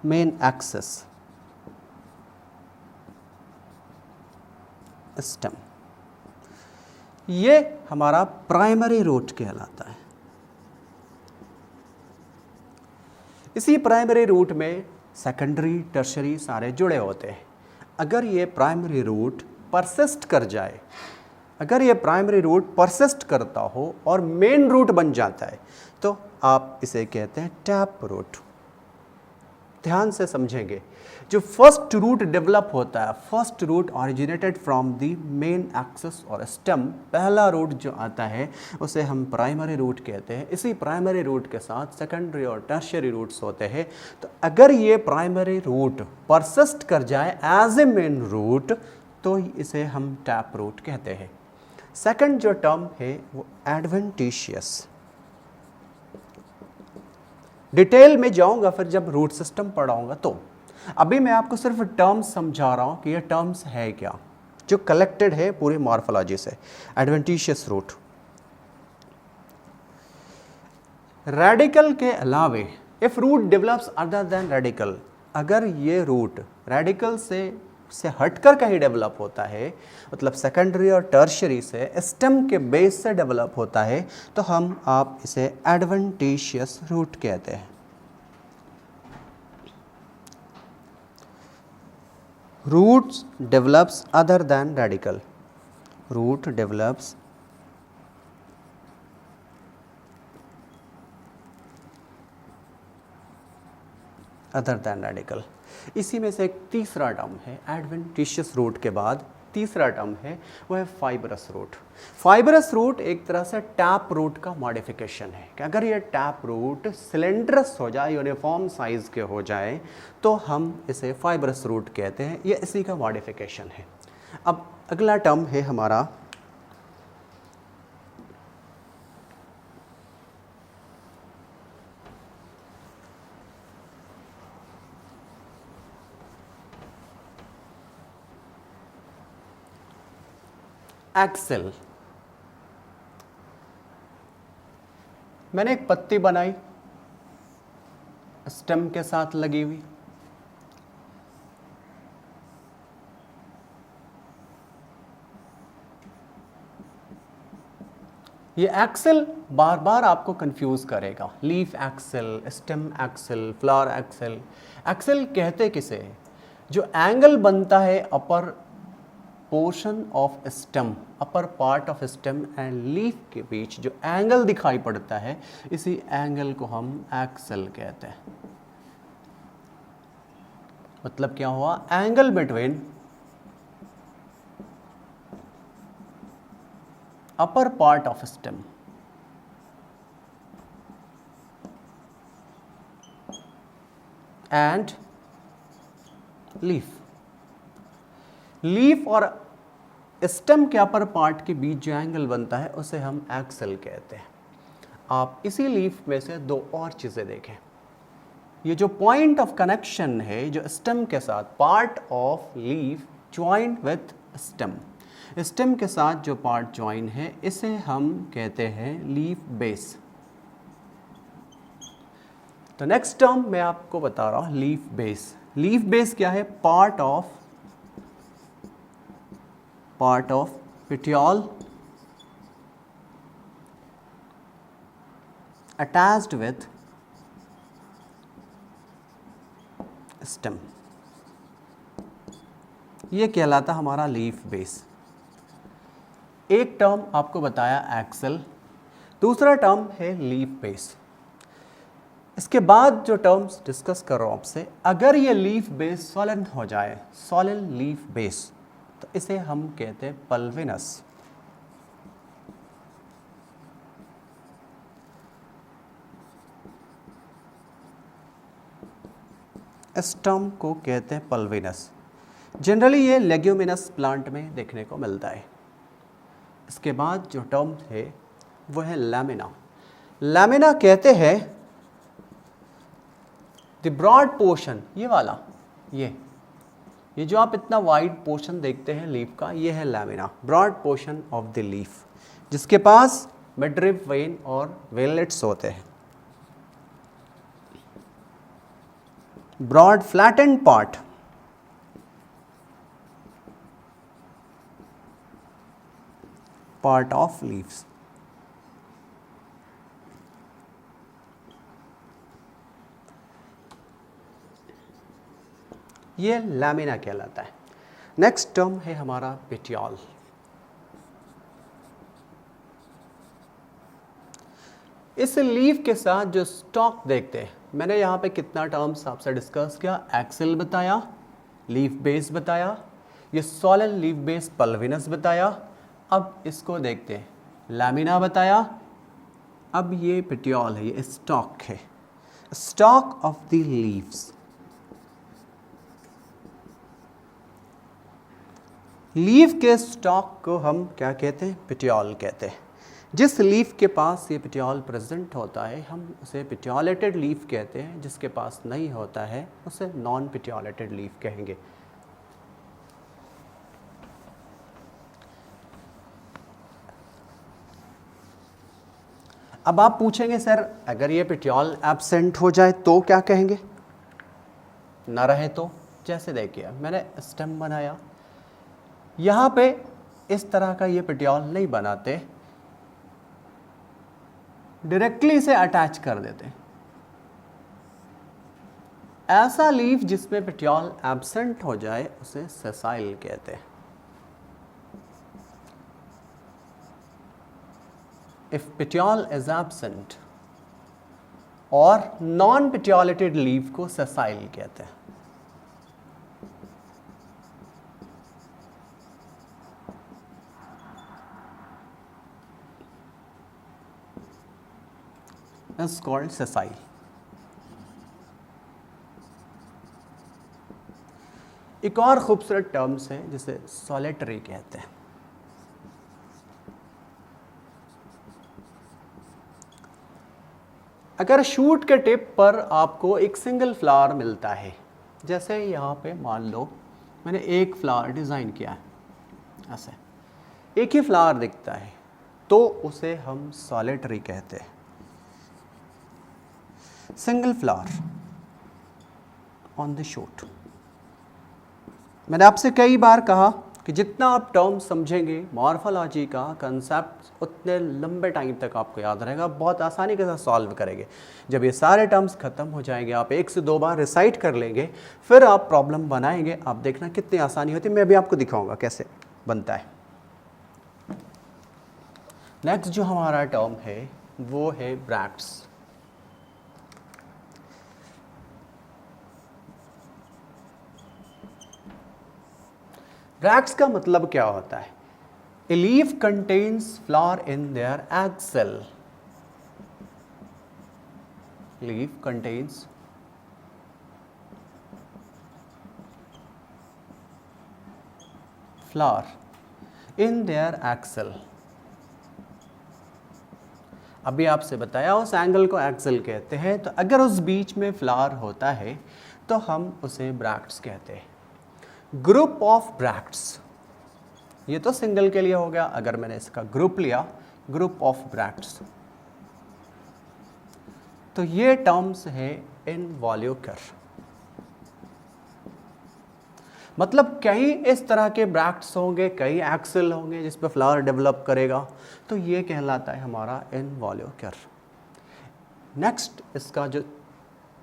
Main axis stem, ये हमारा primary root कहलाता है। इसी प्राइमरी रूट में सेकेंडरी टर्शरी सारे जुड़े होते हैं। अगर ये प्राइमरी रूट परसिस्ट कर जाए, अगर ये प्राइमरी रूट परसिस्ट करता हो और मेन रूट बन जाता है तो आप इसे कहते हैं टैप रूट। ध्यान से समझेंगे, जो फर्स्ट रूट डेवलप होता है, first root originated from the main axis और स्टेम, पहला रूट जो आता है उसे हम प्राइमरी रूट कहते हैं। इसी प्राइमरी रूट के साथ सेकेंडरी और टर्शियरी रूट्स होते हैं। तो अगर ये प्राइमरी रूट परसिस्ट कर जाए एज ए मेन रूट तो इसे हम टैप रूट कहते हैं। सेकंड जो टर्म है वो एडवेंटिशियस। डिटेल में जाऊंगा फिर जब रूट सिस्टम पढ़ाऊंगा, तो अभी मैं आपको सिर्फ टर्म्स समझा रहा हूं कि ये टर्म्स है क्या, जो कलेक्टेड है पूरी मॉर्फोलॉजी से। एडवेंटिशियस रूट, रेडिकल के अलावे if root develops other than radical, अगर ये रूट रेडिकल से हटकर कहीं डेवलप होता है, मतलब सेकेंडरी और टर्शियरी से, स्टेम के बेस से डेवलप होता है, तो आप इसे एडवेंटिशियस रूट कहते हैं। Roots develops other than radical, root develops other than radical. इसी में से एक तीसरा टर्म है एडवेंटिशियस रूट के बाद तीसरा टर्म है वो है फाइबरस रूट। फाइबरस रूट एक तरह से टैप रूट का मॉडिफिकेशन है कि अगर ये टैप रूट सिलेंडरस हो जाए, यूनिफॉर्म साइज के हो जाए, तो हम इसे फाइबरस रूट कहते हैं। ये इसी का मॉडिफिकेशन है। अब अगला टर्म है हमारा एक्सेल। मैंने एक पत्ती बनाई स्टेम के साथ लगी हुई, ये एक्सेल बार बार आपको कंफ्यूज करेगा। Leaf axil, stem axil, flower axil. Axil कहते किसे है? जो एंगल बनता है upper portion of stem, upper part of stem and leaf के बीच जो एंगल दिखाई पड़ता है, इसी एंगल को हम एक्सेल कहते हैं। मतलब क्या हुआ? Angle between upper part of stem and leaf. Leaf और स्टेम के अपर पार्ट के बीच जो एंगल बनता है उसे हम एक्सेल कहते हैं। आप इसी लीफ में से दो और चीज़ें देखें। ये जो पॉइंट ऑफ कनेक्शन है जो स्टेम के साथ, part of leaf joint with stem, stem के साथ जो पार्ट ज्वाइन है इसे हम कहते हैं लीफ बेस। तो नेक्स्ट टर्म मैं आपको बता रहा हूं, लीफ बेस। लीफ बेस क्या है? Part of petiole attached with stem, ये कहलाता हमारा लीफ बेस। एक टर्म आपको बताया एक्सेल, दूसरा टर्म है लीफ बेस। इसके बाद जो टर्म्स डिस्कस कर रहा हूं आपसे, अगर ये लीफ बेस सॉलिड हो जाए, सॉलिड लीफ बेस, तो इसे हम कहते हैं पल्विनस। इस टर्म को कहते हैं पल्विनस। जनरली ये लेग्यूमिनस प्लांट में देखने को मिलता है। इसके बाद जो टर्म है वो है लैमिना। लैमिना कहते हैं द ब्रॉड पोर्शन, ये वाला, ये जो आप इतना वाइड पोर्शन देखते हैं लीफ का, ये है lamina, broad portion of the leaf, जिसके पास मिडरिब वेन और वेनलेट्स होते हैं। Broad flattened part of leaves. ये लैमिना कहलाता है। नेक्स्ट टर्म है हमारा पेटियोल। इस लीफ के साथ जो स्टॉक देखते हैं, मैंने यहाँ पे कितना टर्म्स आपसे डिस्कस किया, एक्सेल बताया, लीफ बेस बताया, ये सॉलिड लीफ बेस पल्विनस बताया। अब इसको देखते हैं, लैमिना बताया, अब ये पेटियोल है, ये स्टॉक है, stock of the leaves. Leaf के स्टॉक को हम क्या कहते हैं? पेटियोल कहते हैं। जिस लीफ के पास ये पेटियोल प्रेजेंट होता है हम उसे पेटियोलेटेड लीफ कहते हैं, जिसके पास नहीं होता है उसे नॉन पेटियोलेटेड लीफ कहेंगे। अब आप पूछेंगे सर अगर ये पेटियोल एब्सेंट हो जाए तो क्या कहेंगे? ना रहे तो? जैसे देखिए मैंने स्टेम बनाया, यहाँ पे इस तरह का ये पेटियोल नहीं बनाते, डायरेक्टली इसे अटैच कर देते। ऐसा लीफ जिसमें पेटियोल एब्सेंट हो जाए उसे सेसाइल कहते हैं। इफ पेटियोल इज एब्सेंट और नॉन पेटियोलेटेड लीफ को सेसाइल कहते हैं। is called sessile. एक और खूबसूरत टर्म्स है जिसे सॉलिटरी कहते हैं। अगर शूट के टिप पर आपको एक सिंगल फ्लावर मिलता है, जैसे यहाँ पे मान लो मैंने एक फ्लावर डिज़ाइन किया है, ऐसे एक ही फ्लावर दिखता है, तो उसे हम सॉलिटरी कहते हैं। Single flower on the shoot. मैंने आपसे कई बार कहा कि जितना आप टर्म समझेंगे मॉर्फोलॉजी का कंसेप्ट, उतने लंबे टाइम तक आपको याद रहेगा, बहुत आसानी के साथ सॉल्व करेंगे। जब ये सारे टर्म्स खत्म हो जाएंगे, आप 1 से 2 बार रिसाइट कर लेंगे, फिर आप प्रॉब्लम बनाएंगे, आप देखना कितनी आसानी होती है। मैं अभी आपको दिखाऊंगा कैसे बनता है। नेक्स्ट जो हमारा टर्म है वो है ब्रैक्ट्स। ब्रैक्ट्स का मतलब क्या होता है? A leaf contains flower in their axil. Leaf contains flower in their axil. अभी आपसे बताया उस एंगल को एक्सेल कहते हैं, तो अगर उस बीच में फ्लावर होता है तो हम उसे ब्रैक्ट्स कहते हैं। ग्रुप ऑफ ब्रैक्ट्स, ये तो सिंगल के लिए हो गया, अगर मैंने इसका ग्रुप लिया, ग्रुप ऑफ ब्रैक्ट्स, तो ये टर्म्स है इनवॉल्यूकर। मतलब कई इस तरह के ब्रैक्ट्स होंगे, कई एक्सेल होंगे जिस पे फ्लावर डेवलप करेगा, तो ये कहलाता है हमारा इनवॉल्यूकर। नेक्स्ट इसका जो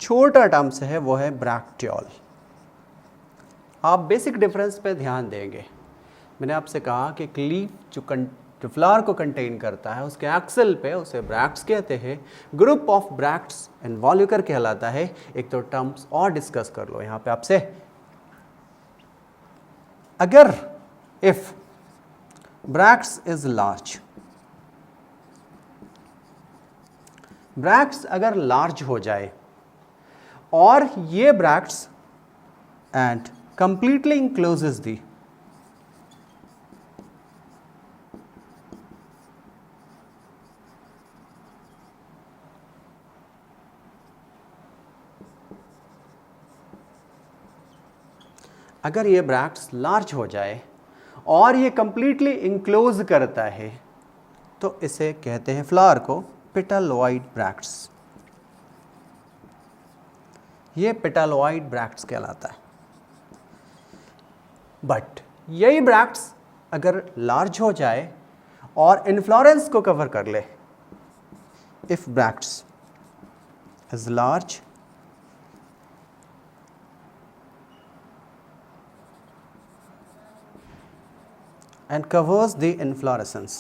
छोटा टर्म्स है वो है ब्रैक्टियोल। आप बेसिक डिफरेंस पे ध्यान देंगे। मैंने आपसे कहा कि लीफ जो फ्लावर को कंटेन करता है उसके एक्सेल पे उसे ब्रैक्ट्स कहते हैं। ग्रुप ऑफ ब्रैक्ट्स इनवॉल्यूकर कहलाता है। एक तो टर्म्स और डिस्कस कर लो यहाँ पे आपसे। अगर if bracts is large, bracts अगर लार्ज हो जाए और ये bracts and completely encloses the अगर ये ब्रैक्ट्स लार्ज हो जाए और ये कंप्लीटली इंक्लोज करता है तो इसे कहते हैं फ्लावर को पेटलोइड ब्रैक्ट्स। ये पेटालोइड ब्रैक्ट्स कहलाता है। बट यही ब्रैक्ट्स अगर लार्ज हो जाए और इन्फ्लोरेंस को कवर कर ले, if bracts is large and covers the inflorescence,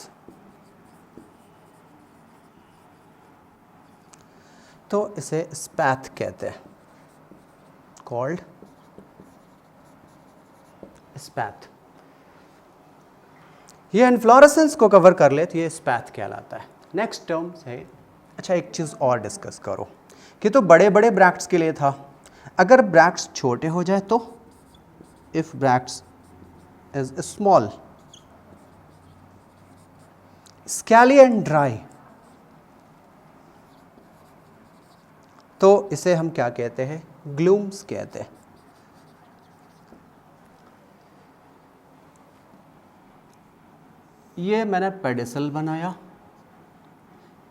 तो इसे स्पैथ कहते हैं, called स्पैथ। ये इन्फ्लोरेसेंस को कवर कर ले तो ये स्पैथ कहलाता है। नेक्स्ट टर्म है, अच्छा एक चीज़ और डिस्कस करो कि तो बड़े बड़े ब्रैक्ट्स के लिए था, अगर ब्रैक्ट्स छोटे हो जाए तो if bracts is small स्कैली and dry, तो इसे हम क्या कहते हैं, ग्लूम्स कहते हैं। ये मैंने पेडिसल बनाया,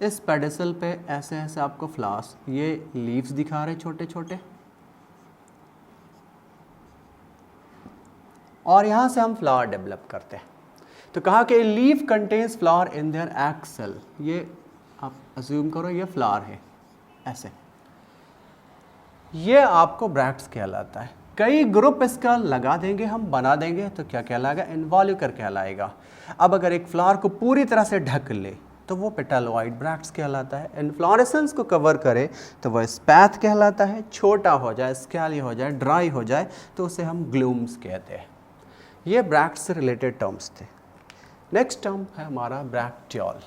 इस पेडिसल पे ऐसे ऐसे आपको फ्लावर्स, ये लीव्स दिखा रहे छोटे छोटे, और यहां से हम फ्लावर डेवलप करते हैं। तो कहा कि leaf contains flower in their axil, ये आप अज्यूम करो ये फ्लावर है ऐसे, ये आपको ब्रैक्ट्स कहलाता है। कई ग्रुप इसका लगा देंगे हम, बना देंगे तो क्या कहलाएगा, इन्वॉल्यूकर कहलाएगा। अब अगर एक फ्लावर को पूरी तरह से ढक ले तो वो पेटालोइड ब्रैक्ट्स कहलाता है। इन्फ्लोरेसेंस को कवर करे तो वह स्पैथ कहलाता है। छोटा हो जाए, स्कैली हो जाए, ड्राई हो जाए तो उसे हम ग्लूम्स कहते हैं। ये ब्रैक्ट्स से रिलेटेड टर्म्स थे। नेक्स्ट टर्म है हमारा ब्रैक्टियोल।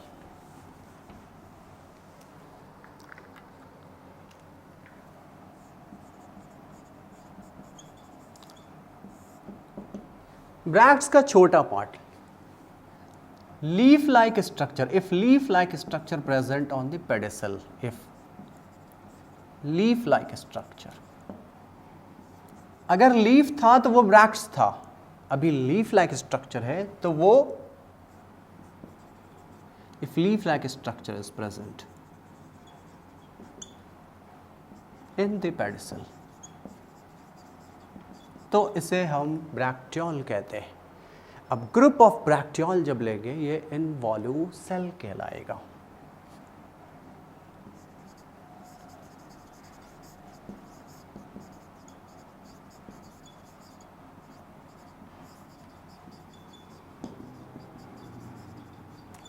ब्रैक्ट्स का छोटा part, leaf like structure, if leaf like structure present on the pedicel, if leaf like structure, अगर लीफ था तो वो ब्रैक्ट्स था, अभी लीफ लाइक स्ट्रक्चर है तो वो, if leaf like structure is present in the pedicel, तो इसे हम ब्रैक्टियोल कहते हैं। अब ग्रुप ऑफ ब्रैक्टियोल जब लेंगे ये इनवॉल्यूसेल कहलाएगा।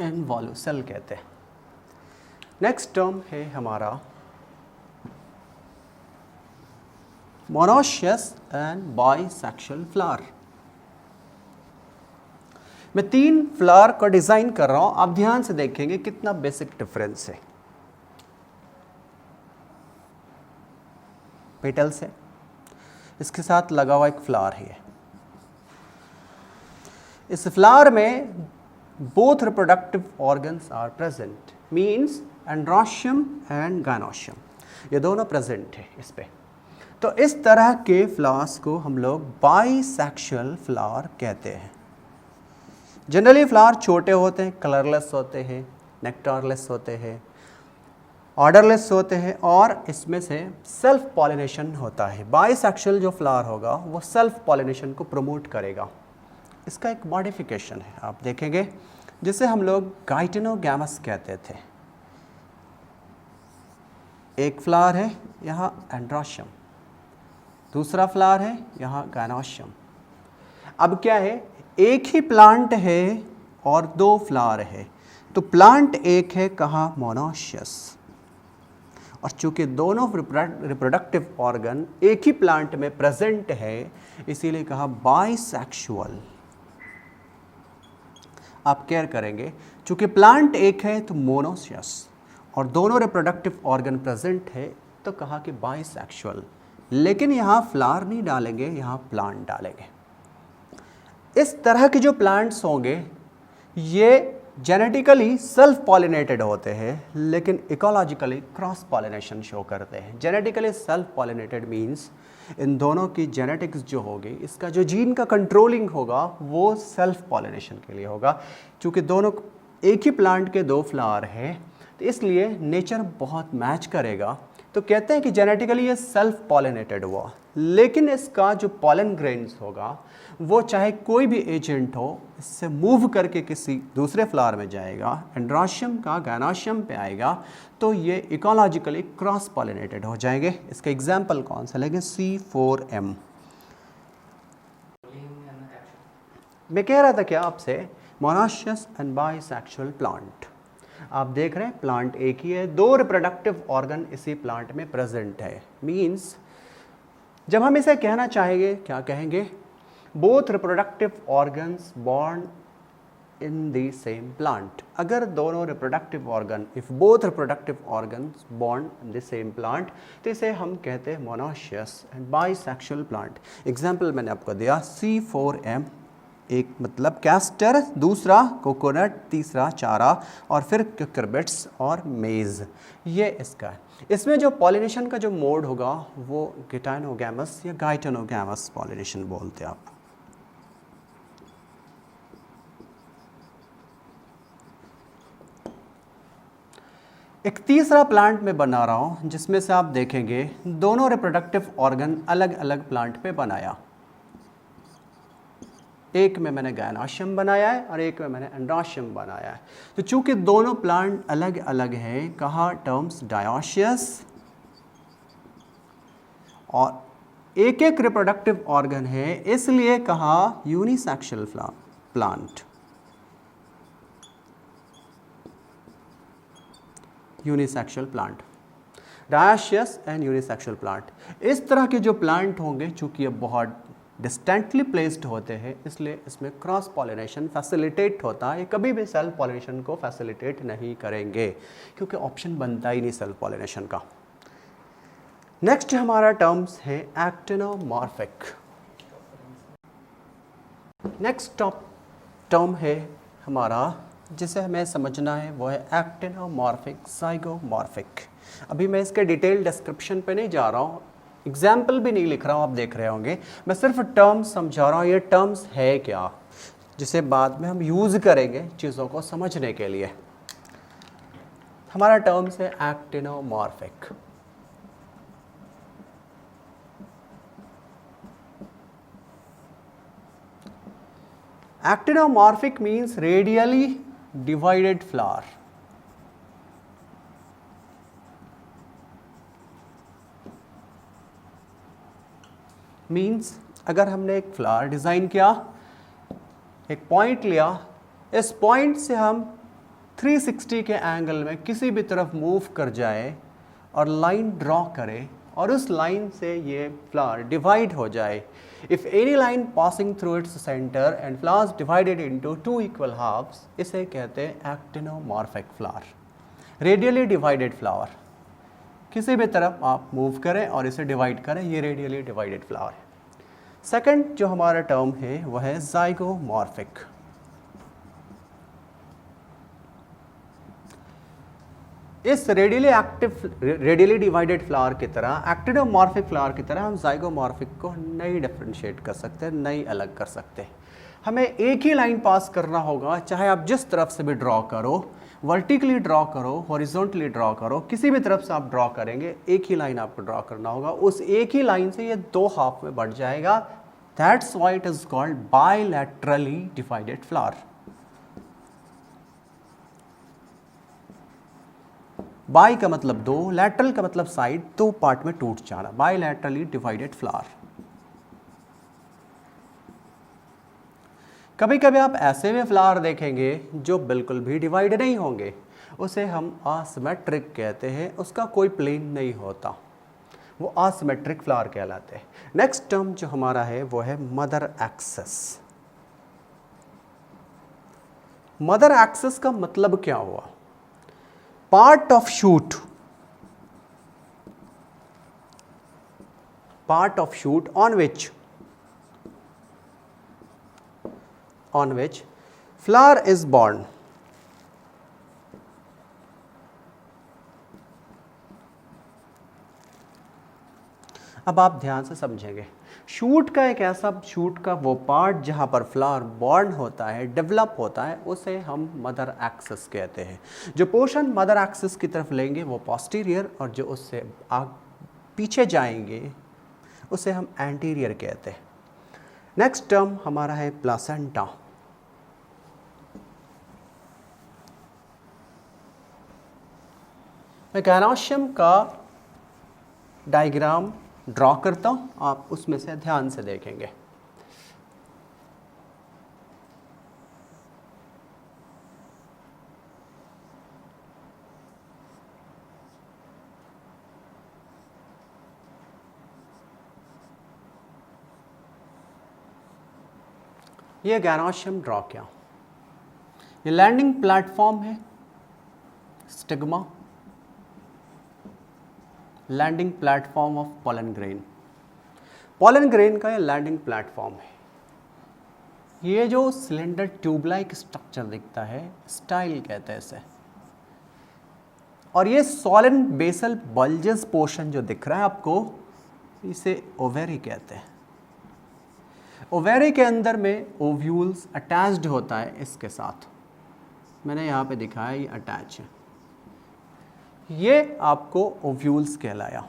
इनवॉल्यूसेल कहते हैं। नेक्स्ट टर्म है हमारा मोनोशियस एंड बाइसेक्सुअल फ्लावर। मैं 3 फ्लावर को डिजाइन कर रहा हूं, आप ध्यान से देखेंगे कितना बेसिक डिफरेंस है। पेटल्स है, इसके साथ लगा हुआ एक फ्लावर है। इस फ्लावर में both reproductive organs are present, means androecium and gynoecium, ये दोनों प्रेजेंट है इस पे। तो इस तरह के फ्लावर्स को हम लोग बाइसेक्सुअल फ्लावर कहते हैं। जनरली फ्लावर छोटे होते हैं, कलरलेस होते हैं, नेक्टारलेस होते हैं, ऑर्डरलेस होते हैं, और इसमें से सेल्फ पॉलिनेशन होता है। बाइसेक्सुअल जो फ्लावर होगा वो सेल्फ पॉलिनेशन को प्रमोट करेगा। इसका एक मॉडिफिकेशन है, आप देखेंगे, जिसे हम लोग गाइटेनोगैमस कहते थे। एक फ्लावर है यहाँ एंड्रोशियम, दूसरा फ्लावर है यहाँ गाइनोशियम। अब क्या है, एक ही प्लांट है और 2 फ्लावर है, तो प्लांट एक है कहाँ, मोनोशियस, और चूंकि दोनों रिप्रोडक्टिव ऑर्गन एक ही प्लांट में प्रेजेंट है इसीलिए कहा बाइसेक्सुअल। आप केयर करेंगे, चूंकि प्लांट एक है तो मोनोशियस और दोनों रिप्रोडक्टिव ऑर्गन प्रेजेंट है तो कहा कि बाइसेक्सुअल। लेकिन यहाँ फ्लावर नहीं डालेंगे, यहाँ प्लांट डालेंगे। इस तरह के जो प्लांट्स होंगे ये जेनेटिकली सेल्फ पॉलिनेटेड होते हैं, लेकिन इकोलॉजिकली क्रॉस पॉलिनेशन शो करते हैं। Genetically self pollinated means in दोनों की जेनेटिक्स जो होगी, इसका जो जीन का कंट्रोलिंग होगा वो सेल्फ पॉलिनेशन के लिए होगा। क्योंकि दोनों एक ही प्लांट के 2 फ्लावर हैं तो इसलिए नेचर बहुत मैच करेगा तो कहते हैं कि जेनेटिकली ये सेल्फ पॉलिनेटेड हुआ, लेकिन इसका जो पॉलन ग्रेन्स होगा वो चाहे कोई भी एजेंट हो इससे मूव करके किसी दूसरे फ्लावर में जाएगा, एंड्रोशियम का गायनोशियम पे आएगा, तो ये इकोलॉजिकली क्रॉस पॉलिनेटेड हो जाएंगे। इसका एग्जाम्पल कौन सा लेंगे? C4M। मैं कह रहा था क्या आपसे, मोनोशियस एंड बाइसेक्सुअल प्लांट। आप देख रहे हैं प्लांट एक ही है, 2 रिप्रोडक्टिव ऑर्गन इसी प्लांट में प्रेजेंट है। मींस जब हम इसे कहना चाहेंगे क्या कहेंगे? Both reproductive organs born in the same plant. अगर दोनों reproductive organ, if both reproductive organs born in the same plant, तो इसे हम कहते हैं monoecious and bisexual plant. Example मैंने आपको दिया C4M, एक मतलब कैस्टर, दूसरा कोकोनट, तीसरा चारा, और फिर क्यूकरबिट्स और मेज, ये इसका है। इसमें जो पॉलिनेशन का जो मोड होगा वो गिटाइनोगैमस या गाइटेनोगैमस पॉलिनेशन बोलते हैं आप। एक तीसरा प्लांट में बना रहा हूं जिसमें से आप देखेंगे दोनों रिप्रोडक्टिव ऑर्गन अलग अलग प्लांट पे बनाया। एक में मैंने गायनोशियम बनाया है और एक में मैंने एंड्रोशियम बनाया है। तो चूंकि दोनों प्लांट अलग अलग हैं, कहा टर्म्स डायोशियस, और एक एक रिप्रोडक्टिव ऑर्गन है, इसलिए कहा unisexual plant. Unisexual plant, dioecious and unisexual plant. इस तरह के जो प्लांट होंगे, चूंकि ये बहुत डिस्टेंटली प्लेस्ड होते हैं, इसलिए इसमें क्रॉस पॉलिनेशन फैसिलिटेट होता है। ये कभी भी सेल्फ पॉलिनेशन को फैसिलिटेट नहीं करेंगे, क्योंकि ऑप्शन बनता ही नहीं सेल्फ पॉलिनेशन का। नेक्स्ट हमारा टर्म्स है एक्टिनोमॉर्फिक। नेक्स्ट टर्म है हमारा जिसे हमें समझना है, वो है एक्टिनोमॉर्फिक ज़ाइगोमॉर्फिक। अभी मैं इसके डिटेल डिस्क्रिप्शन पे नहीं जा रहा हूँ, एग्जाम्पल भी नहीं लिख रहा हूँ, आप देख रहे होंगे। मैं सिर्फ टर्म्स समझा रहा हूँ, ये टर्म्स है क्या, जिसे बाद में हम यूज़ करेंगे चीज़ों को समझने के लिए। हमारा टर्म्स है actinomorphic. Actinomorphic means radially divided flower. Means अगर हमने एक फ्लावर डिज़ाइन किया, एक पॉइंट लिया, इस पॉइंट से हम 360 के एंगल में किसी भी तरफ मूव कर जाए और लाइन ड्रॉ करें, और उस लाइन से ये फ्लावर डिवाइड हो जाए। If any line passing through its centre and flowers divided into 2 equal halves, इसे कहते हैं actinomorphic flower. Radially divided flower, किसी भी तरफ आप मूव करें और इसे डिवाइड करें, ये रेडियली डिवाइडेड फ्लावर है। सेकंड जो हमारा टर्म है वह है ज़ाइगोमॉर्फिक। इस रेडियली डिवाइडेड फ्लावर की तरह, एक्टिनोमॉर्फिक फ्लावर की तरह, हम ज़ाइगोमॉर्फिक को नहीं डिफरेंशिएट कर सकते, नहीं अलग कर सकते। हमें एक ही लाइन पास करना होगा, चाहे आप जिस तरफ से भी ड्रॉ करो, वर्टिकली ड्रॉ करो, हॉरिजॉन्टली ड्रॉ करो, किसी भी तरफ से आप ड्रॉ करेंगे, एक ही लाइन आपको ड्रॉ करना होगा। उस एक ही लाइन से ये 2 हाफ में बढ़ जाएगा। That's why it is called bilaterally divided flower. By का मतलब 2, लैटरल का मतलब साइड, 2 पार्ट में टूट जाना, बायलैटरली डिवाइडेड फ्लावर। कभी कभी आप ऐसे में फ्लावर देखेंगे जो बिल्कुल भी डिवाइड नहीं होंगे, उसे हम असिमेट्रिक कहते हैं, उसका कोई प्लेन नहीं होता, वो असिमेट्रिक फ्लावर कहलाते हैं। नेक्स्ट टर्म जो हमारा है वो है मदर एक्सिस। मदर एक्सिस का मतलब क्या हुआ? Part of shoot on which flower is born. अब आप ध्यान से समझेंगे, शूट का एक ऐसा, शूट का वो पार्ट जहाँ पर फ्लावर बॉर्न होता है, डेवलप होता है, उसे हम मदर एक्सिस कहते हैं। जो पोर्शन मदर एक्सिस की तरफ लेंगे वो पोस्टीरियर, और जो उससे पीछे जाएंगे उसे हम एंटीरियर कहते हैं। नेक्स्ट टर्म हमारा है प्लासेंटा। मैं गायनोशियम का डायग्राम ड्रॉ करता हूँ, आप उसमें से ध्यान से देखेंगे। ये गायनोशियम ड्रॉ किया, ये लैंडिंग प्लेटफॉर्म है, stigma, landing platform of pollen grain. Pollen grain का ये लैंडिंग प्लेटफॉर्म है। ये जो सिलेंडर ट्यूब लाइक स्ट्रक्चर दिखता है, स्टाइल कहते हैं इसे, और ये सॉलन बेसल बल्जस पोर्शन जो दिख रहा है आपको, इसे ओवेरी कहते हैं। ओवेरी के अंदर में ओव्यूल्स अटैच्ड होता है इसके साथ, मैंने यहाँ पे दिखाया ये अटैच है, ये आपको ओव्यूल्स कहलाया।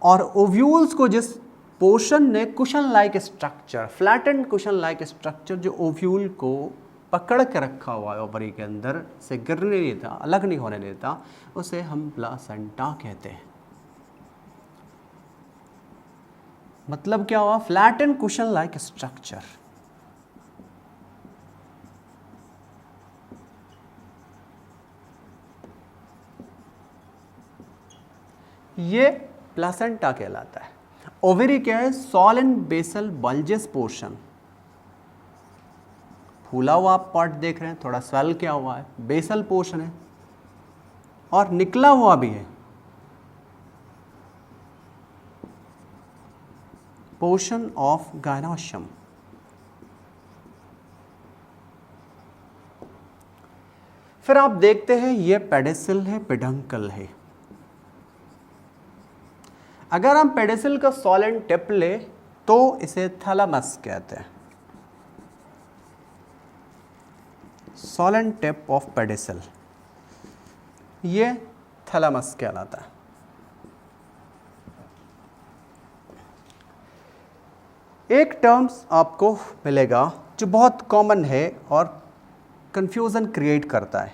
और ओव्यूल्स को जिस पोर्शन ने cushion like structure, flattened cushion like structure जो ओव्यूल को पकड़ के रखा हुआ है ओवरी के अंदर से गिरने नहीं देता, अलग नहीं होने देता, उसे हम प्लासेंटा कहते हैं। मतलब क्या हुआ, फ्लैटेंड कुशन लाइक स्ट्रक्चर। ये प्लासेंटा कहलाता है। ओवेरी क्या है, सॉलन बेसल बल्जस पोर्शन, फूला हुआ आप पार्ट देख रहे हैं, थोड़ा स्वेल क्या हुआ है, बेसल पोर्शन है, और निकला हुआ भी है पोर्शन ऑफ गायनोशियम। फिर आप देखते हैं ये पेडिसल है, पेडंकल है। अगर हम पेडिसल का सॉलन टिप ले तो इसे थैलेमस कहते हैं, सॉलन टिप ऑफ पेडिसल, ये थैलेमस कहलाता है। एक टर्म्स आपको मिलेगा जो बहुत कॉमन है और कंफ्यूजन क्रिएट करता है,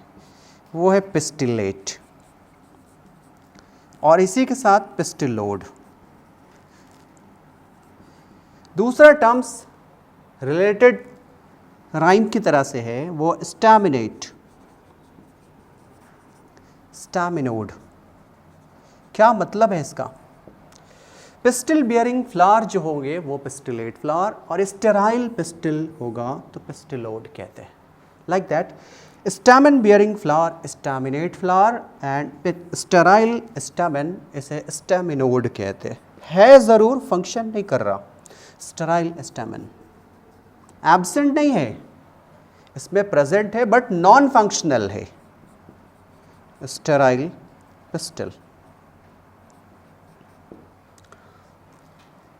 वो है पिस्टिलेट, और इसी के साथ पिस्टिलोड। दूसरा टर्म्स रिलेटेड राइम की तरह से है, वो स्टैमिनेट, स्टैमिनोड। क्या मतलब है इसका, पिस्टिल बियरिंग फ्लावर जो होंगे वो पिस्टिलेट फ्लावर, और स्टेराइल पिस्टिल होगा तो पिस्टिलोड कहते हैं। Like that, stamen bearing flower staminate flower, and sterile stamen इसे स्टैमिनोड कहते हैं। है ज़रूर, फंक्शन नहीं कर रहा। स्टेराइल स्टैमेन एब्सेंट नहीं है, इसमें प्रेजेंट है बट नॉन फंक्शनल है, स्टेराइल पिस्टिल।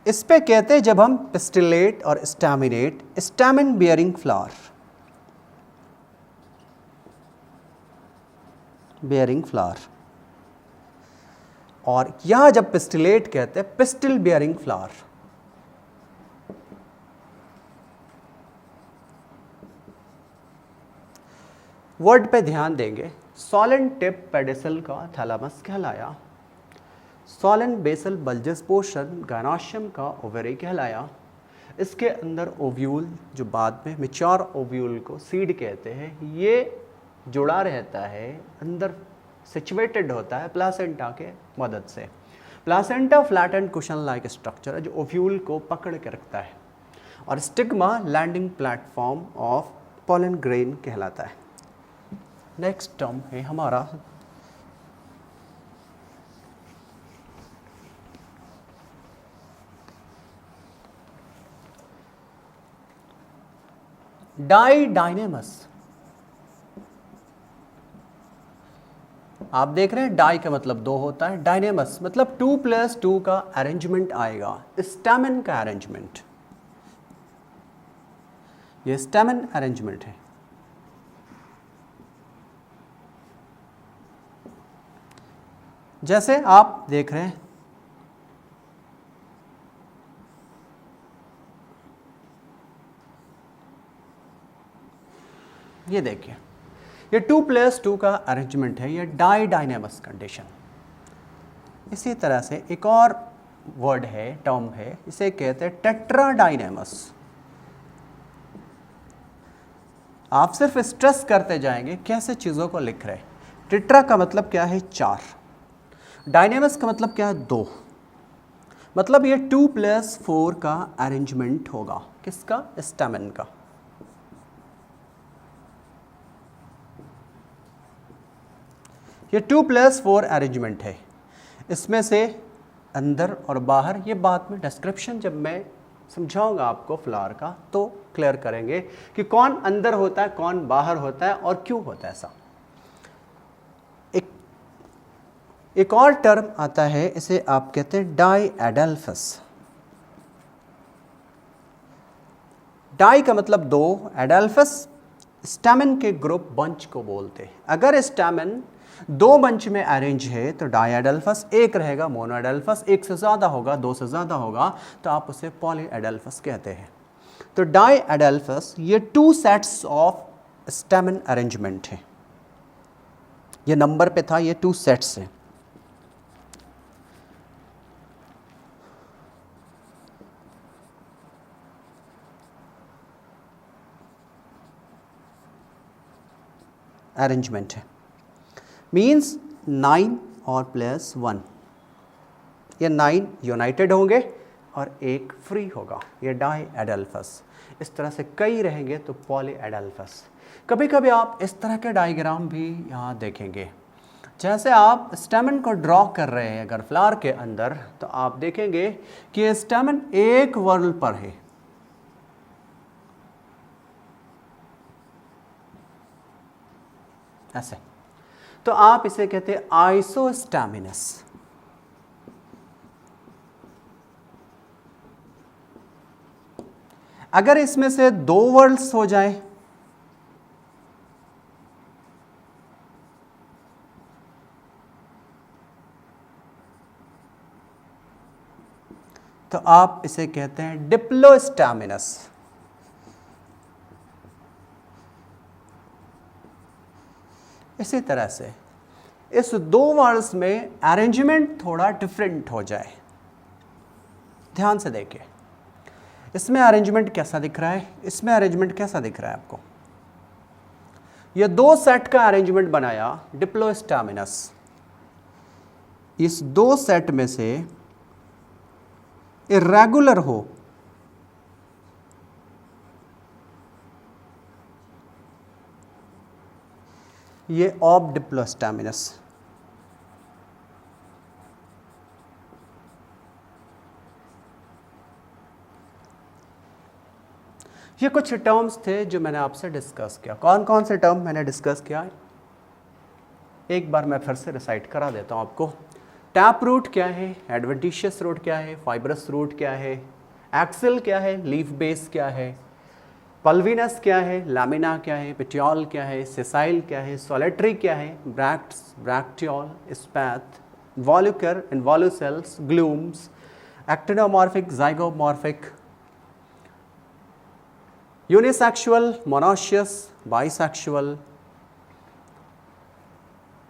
इस पे कहते हैं जब हम पिस्टिलेट और staminate, stamen bearing flower, bearing flower, और यहां जब पिस्टिलेट कहते हैं पिस्टिल बियरिंग फ्लावर। वर्ड पे ध्यान देंगे, सॉलन टिप पेडिसल का थैलेमस कहलाया, सॉलन बेसल बल्जस पोर्शन गायनोशियम का ओवेरी कहलाया। इसके अंदर ओव्यूल जो बाद में मैच्योर ओव्यूल को सीड कहते हैं, ये जुड़ा रहता है, अंदर सिचुएटेड होता है प्लासेंटा के मदद से। Placenta flat and cushion like structure है जो ओव्यूल को पकड़ के रखता है, और stigma landing platform of pollen grain कहलाता है। नेक्स्ट टर्म है हमारा डाइडाइनेमस। आप देख रहे हैं डाई का मतलब 2 होता है, डायनेमस मतलब 2 + 2 का अरेंजमेंट आएगा, स्टैमेन का अरेंजमेंट, ये स्टैमेन अरेंजमेंट है। जैसे आप देख रहे हैं ये देखिए, ये 2 + 2 का अरेंजमेंट है, ये डायनेमस कंडीशन। इसी तरह से एक और वर्ड है, टर्म है, इसे कहते हैं टेट्राडाइनेमस। आप सिर्फ स्ट्रेस करते जाएंगे कैसे चीज़ों को लिख रहे हैं। टेट्रा का मतलब क्या है 4, डायनेमस का मतलब क्या है 2, मतलब ये 2 + 4 का अरेंजमेंट होगा, किसका, स्टैमेन का। ये 2 + 4 अरेंजमेंट है, इसमें से अंदर और बाहर, ये बाद में डिस्क्रिप्शन जब मैं समझाऊंगा आपको फ्लावर का तो क्लियर करेंगे कि कौन अंदर होता है कौन बाहर होता है और क्यों होता है ऐसा। एक और टर्म आता है, इसे आप कहते हैं डायएडल्फस। डाई का मतलब 2, एडल्फस स्टैमेन के ग्रुप बंच को बोलते हैं। अगर स्टैमेन 2 बंच में अरेंज है तो डायएडल्फस, एक रहेगा मोनोएडल्फस, एक से ज़्यादा होगा, 2 से ज़्यादा होगा तो आप उसे पॉलीएडल्फस कहते हैं। तो डायएडल्फस ये 2 सेट्स ऑफ स्टैमेन अरेंजमेंट है, ये नंबर पे था, ये 2 सेट्स हैं। अरेंजमेंट है, मीन्स 9 और +1, ये 9 यूनाइटेड होंगे और एक फ्री होगा, ये डायएडल्फस। इस तरह से कई रहेंगे तो पॉलीएडल्फस। कभी कभी आप इस तरह के डायग्राम भी यहाँ देखेंगे, जैसे आप स्टैमेन को ड्रॉ कर रहे हैं अगर फ्लावर के अंदर, तो आप देखेंगे कि स्टैमेन एक वर्ल पर है, ऐसे, तो आप इसे कहते हैं आइसोस्टैमिनस। अगर इसमें से 2 वर्ल्स हो जाए तो आप इसे कहते हैं डिप्लोस्टैमिनस। इसी तरह से इस 2 वर्ड्स में अरेंजमेंट थोड़ा डिफरेंट हो जाए, ध्यान से देखिए, इसमें अरेंजमेंट कैसा दिख रहा है, इसमें अरेंजमेंट कैसा दिख रहा है आपको। ये 2 सेट का अरेंजमेंट बनाया डिप्लोस्टैमिनस, इस 2 सेट में से इर्रेगुलर हो ये ऑफ डिप्लोस्टैमिनस। ये कुछ टर्म्स थे जो मैंने आपसे डिस्कस किया। कौन कौन से टर्म मैंने डिस्कस किया, एक बार मैं फिर से रिसाइट करा देता हूँ आपको। टैप रूट क्या है, एडवेंटिशियस रूट क्या है, फाइब्रस रूट क्या है, एक्सिल क्या है, लीफ बेस क्या है, पल्विनस क्या है, लैमिना क्या है, पेटियोल क्या है, सेसाइल क्या है, सोलेटरी क्या है, bracts, bracteole, spathe, volucre, involucels, glumes, actinomorphic, zygomorphic, unisexual, monoecious, bisexual,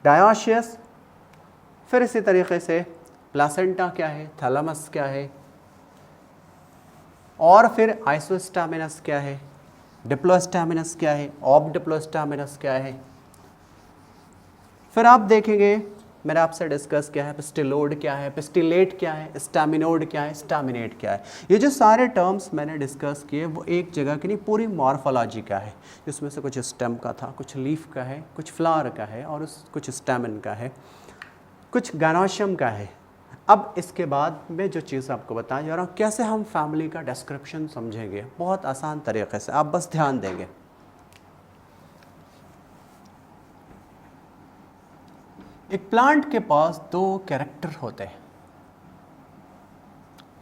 dioecious. फिर इसी तरीके से प्लासेंटा क्या है, थैलेमस क्या है, और फिर आइसोस्टैमिनस क्या है, डिप्लोस्टैमिनस क्या है, ऑफ डिप्लोस्टैमिनस क्या है। फिर आप देखेंगे मैंने आपसे डिस्कस किया है पिस्टिलोड क्या है, पिस्टिलेट क्या है, स्टैमिनोड क्या है, स्टैमिनेट क्या है। ये जो सारे टर्म्स मैंने डिस्कस किए वो एक जगह की नहीं, पूरी मॉर्फोलॉजी का है, जिसमें से कुछ स्टेम का था, कुछ लीफ का है, कुछ फ्लावर का है, और कुछ स्टैमिन का है, कुछ गैनोशियम का है। अब इसके बाद में जो चीज़ आपको बताया जा रहा हूँ, कैसे हम फैमिली का डिस्क्रिप्शन समझेंगे, बहुत आसान तरीके से, आप बस ध्यान देंगे। एक प्लांट के पास दो कैरेक्टर होते हैं।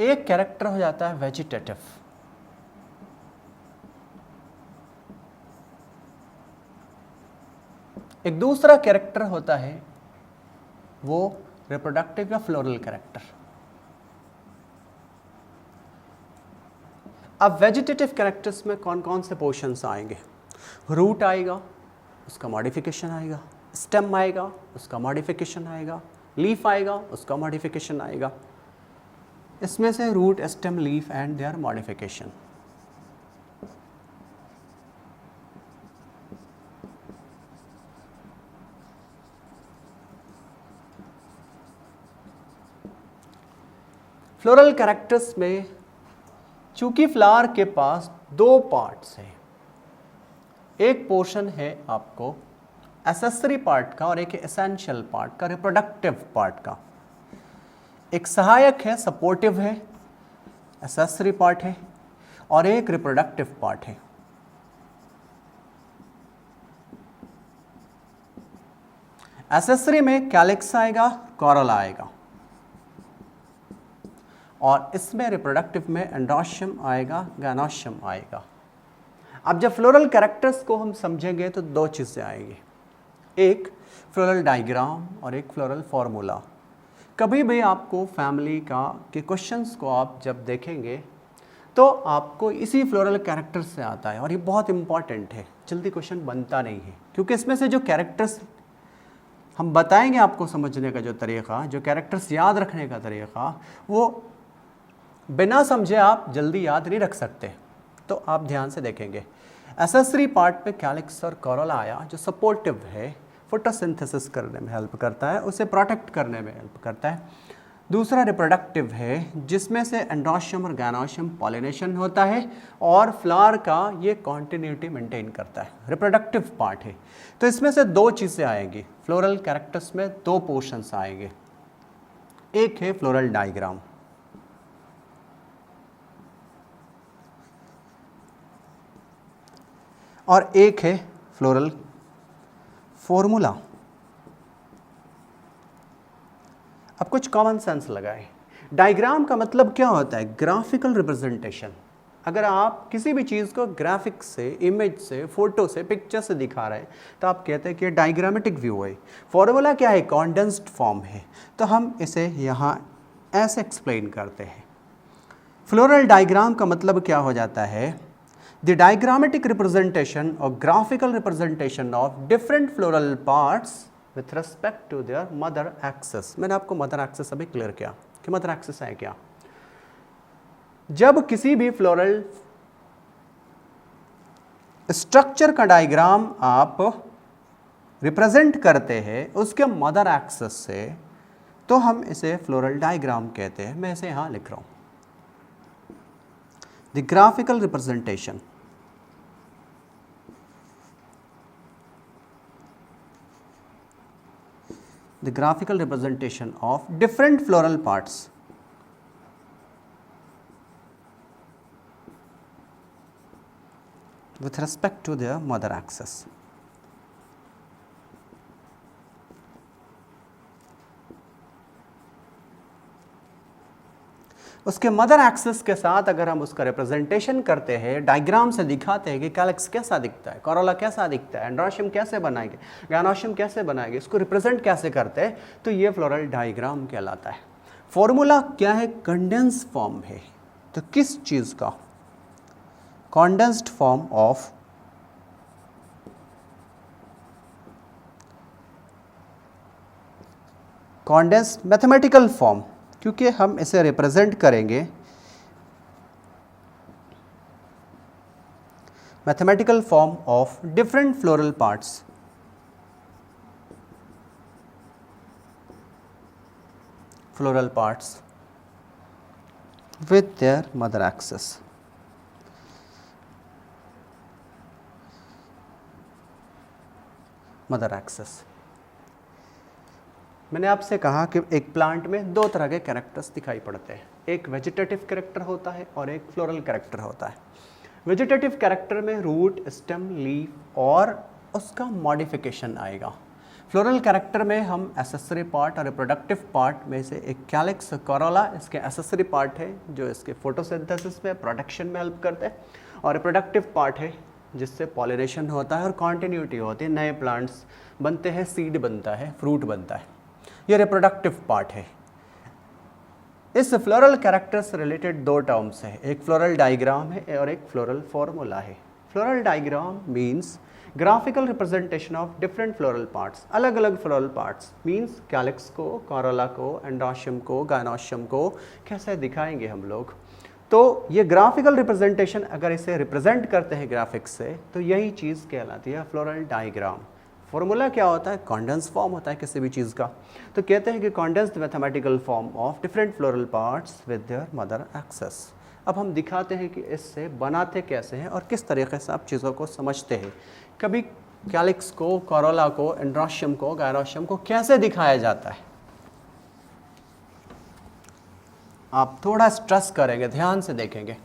एक कैरेक्टर हो जाता है वेजिटेटिव, एक दूसरा कैरेक्टर होता है वो रिप्रोडक्टिव या फ्लोरल कैरेक्टर। अब वेजिटेटिव कैरेक्टर्स में कौन कौन से पोर्शंस आएंगे? रूट आएगा, उसका मॉडिफिकेशन आएगा, स्टेम आएगा, उसका मॉडिफिकेशन आएगा, लीफ आएगा, उसका मॉडिफिकेशन आएगा। इसमें से root, stem, leaf and their modification. Floral characters में चूंकि फ्लावर के पास दो पार्ट्स हैं, एक पोर्शन है आपको एसेसरी पार्ट का और एक एसेंशियल पार्ट का, रिप्रोडक्टिव पार्ट का। एक सहायक है, सपोर्टिव है, एसेसरी पार्ट है, और एक रिप्रोडक्टिव पार्ट है। एसेसरी में कैलिक्स आएगा, कॉरोला आएगा, और इसमें रिप्रोडक्टिव में एंड्रोशियम आएगा, गैनोशियम आएगा। अब जब फ्लोरल कैरेक्टर्स को हम समझेंगे तो दो चीज़ें आएंगी, एक फ्लोरल डायग्राम और एक फ्लोरल फॉर्मूला। कभी भी आपको फैमिली के क्वेश्चंस को आप जब देखेंगे तो आपको इसी फ्लोरल कैरेक्टर से आता है, और ये बहुत इंपॉर्टेंट है, जल्दी क्वेश्चन बनता नहीं है, क्योंकि इसमें से जो कैरेक्टर्स हम बताएंगे आपको समझने का जो तरीक़ा, जो कैरेक्टर्स याद रखने का तरीक़ा, वो बिना समझे आप जल्दी याद नहीं रख सकते। तो आप ध्यान से देखेंगे, एसेसरी पार्ट पे कैलिक्स और कॉरोला आया, जो सपोर्टिव है, फोटोसिंथेसिस करने में हेल्प करता है, उसे प्रोटेक्ट करने में हेल्प करता है। दूसरा रिप्रोडक्टिव है, जिसमें से एंड्रोशियम और गैनोशियम पॉलिनेशन होता है, और फ्लावर का ये कॉन्टिन्यूटी मेंटेन करता है, रिप्रोडक्टिव पार्ट है। तो इसमें से दो चीज़ें आएंगी, फ्लोरल कैरेक्टर्स में दो पोर्शंस आएंगे, एक है फ्लोरल डायग्राम और एक है फ्लोरल फॉर्मूला। अब कुछ कॉमन सेंस लगाएं। डायग्राम का मतलब क्या होता है? Graphical representation. अगर आप किसी भी चीज़ को ग्राफिक से, इमेज से, फोटो से, पिक्चर से दिखा रहे हैं तो आप कहते हैं कि डायग्रामेटिक व्यू है। फॉर्मूला क्या है? कॉन्डेंस्ड फॉर्म है। तो हम इसे यहाँ ऐसे एक्सप्लेन करते हैं। फ्लोरल डायग्राम का मतलब क्या हो जाता है? The diagrammatic representation or graphical representation of different floral parts with respect to their mother axis। मैंने आपको मदर एक्सिस अभी क्लियर किया कि मदर एक्सिस है क्या। जब किसी भी फ्लोरल स्ट्रक्चर का डायग्राम आप रिप्रेजेंट करते हैं उसके मदर एक्सिस से, तो हम इसे फ्लोरल डायग्राम कहते हैं। मैं इसे यहां लिख रहा हूं, the graphical representation of different floral parts with respect to their mother axis। उसके मदर एक्सिस के साथ अगर हम उसका रिप्रेजेंटेशन करते हैं, डायग्राम से दिखाते हैं कि कैलिक्स कैसा दिखता है, कॉरोला कैसा दिखता है, एंड्रोशियम कैसे बनाएंगे, गैनोशियम कैसे बनाएंगे, इसको रिप्रेजेंट कैसे करते हैं, तो ये फ्लोरल डायग्राम कहलाता है। फॉर्मूला क्या है? कंडेंस फॉर्म है। तो किस चीज़ का? Condensed form of condensed mathematical form, क्योंकि हम इसे रिप्रेजेंट करेंगे mathematical form of different floral parts with their mother axis। Mother axis. मैंने आपसे कहा कि एक प्लांट में दो तरह के कैरेक्टर्स दिखाई पड़ते हैं, एक वेजिटेटिव कैरेक्टर होता है और एक फ्लोरल कैरेक्टर होता है। वेजिटेटिव कैरेक्टर में रूट, स्टेम, लीफ और उसका मॉडिफिकेशन आएगा। फ्लोरल कैरेक्टर में हम एसेसरी पार्ट और रिप्रोडक्टिव पार्ट में से एक कैलिक्स कोरोला इसके एसेसरी पार्ट है जो इसके फोटोसिंथेसिस में प्रोडक्शन में हेल्प करते हैं, और रिप्रोडक्टिव पार्ट है जिससे पॉलिनेशन होता है और कॉन्टिन्यूटी होती है, नए प्लांट्स बनते हैं, सीड बनता है, फ्रूट बनता है। ये रिप्रोडक्टिव पार्ट है। इस फ्लोरल कैरेक्टर से रिलेटेड दो टर्म्स हैं, एक फ्लोरल डायग्राम है और एक फ्लोरल फॉर्मूला है। Floral diagram means graphical representation of different floral parts, अलग अलग फ्लोरल पार्ट्स मीन्स कैलिक्स को, कोरोला को, एंड्रोशियम को, गायनोशियम को कैसे दिखाएंगे हम लोग। तो ये ग्राफिकल रिप्रेजेंटेशन अगर इसे रिप्रेजेंट करते हैं ग्राफिक्स से तो यही चीज़ कहलाती है फ्लोरल डायग्राम। फॉर्मूला क्या होता है? कॉन्डेंस फॉर्म होता है किसी भी चीज़ का। तो कहते हैं कि condensed mathematical form of different floral parts with their mother axis. अब हम दिखाते हैं कि इससे बनाते कैसे हैं और किस तरीके से आप चीज़ों को समझते हैं। कभी कैलिक्स को, कोरोला को, एंड्रोशियम को, गायनोशियम को कैसे दिखाया जाता है, आप थोड़ा स्ट्रेस करेंगे, ध्यान से देखेंगे।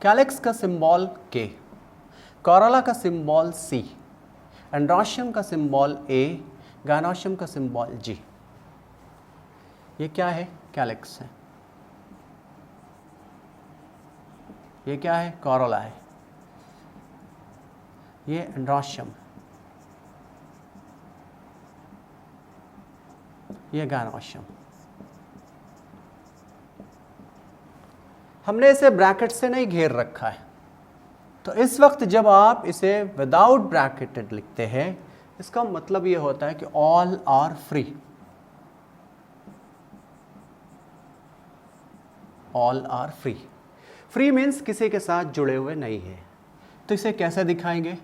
कैलिक्स का सिंबल K, कोरोला का सिंबल C, एंड्रोशियम का सिंबल A, गायनोशियम का सिंबल G। ये क्या है? कैलिक्स है। ये क्या है? कोरोला है। ये एंड्रोशियम, ये गायनोशियम। हमने इसे ब्रैकेट से नहीं घेर रखा है, तो इस वक्त जब आप इसे विदाउट ब्रैकेटेड लिखते हैं इसका मतलब ये होता है कि all are free. All are free. Free means किसी के साथ जुड़े हुए नहीं है। तो इसे कैसे दिखाएंगे?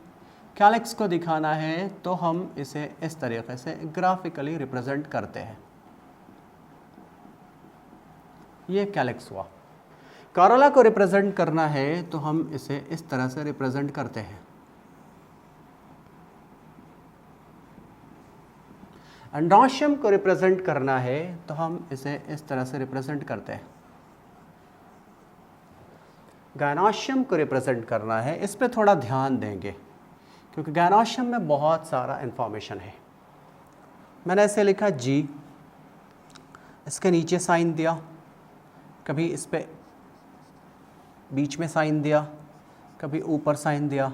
कैलिक्स को दिखाना है तो हम इसे इस तरीके से ग्राफिकली रिप्रेजेंट करते हैं। ये कैलिक्स हुआ। कोरोला को रिप्रेजेंट करना है तो हम इसे इस तरह से रिप्रेजेंट करते हैं। एंड्रोशियम को रिप्रेजेंट करना है तो हम इसे इस तरह से रिप्रेजेंट करते हैं। गायनोशियम को रिप्रेजेंट करना है, इस पे थोड़ा ध्यान देंगे क्योंकि गायनोशियम में बहुत सारा इंफॉर्मेशन है। मैंने ऐसे लिखा G, इसके नीचे साइन दिया, कभी इस पे बीच में साइन दिया, कभी ऊपर साइन दिया,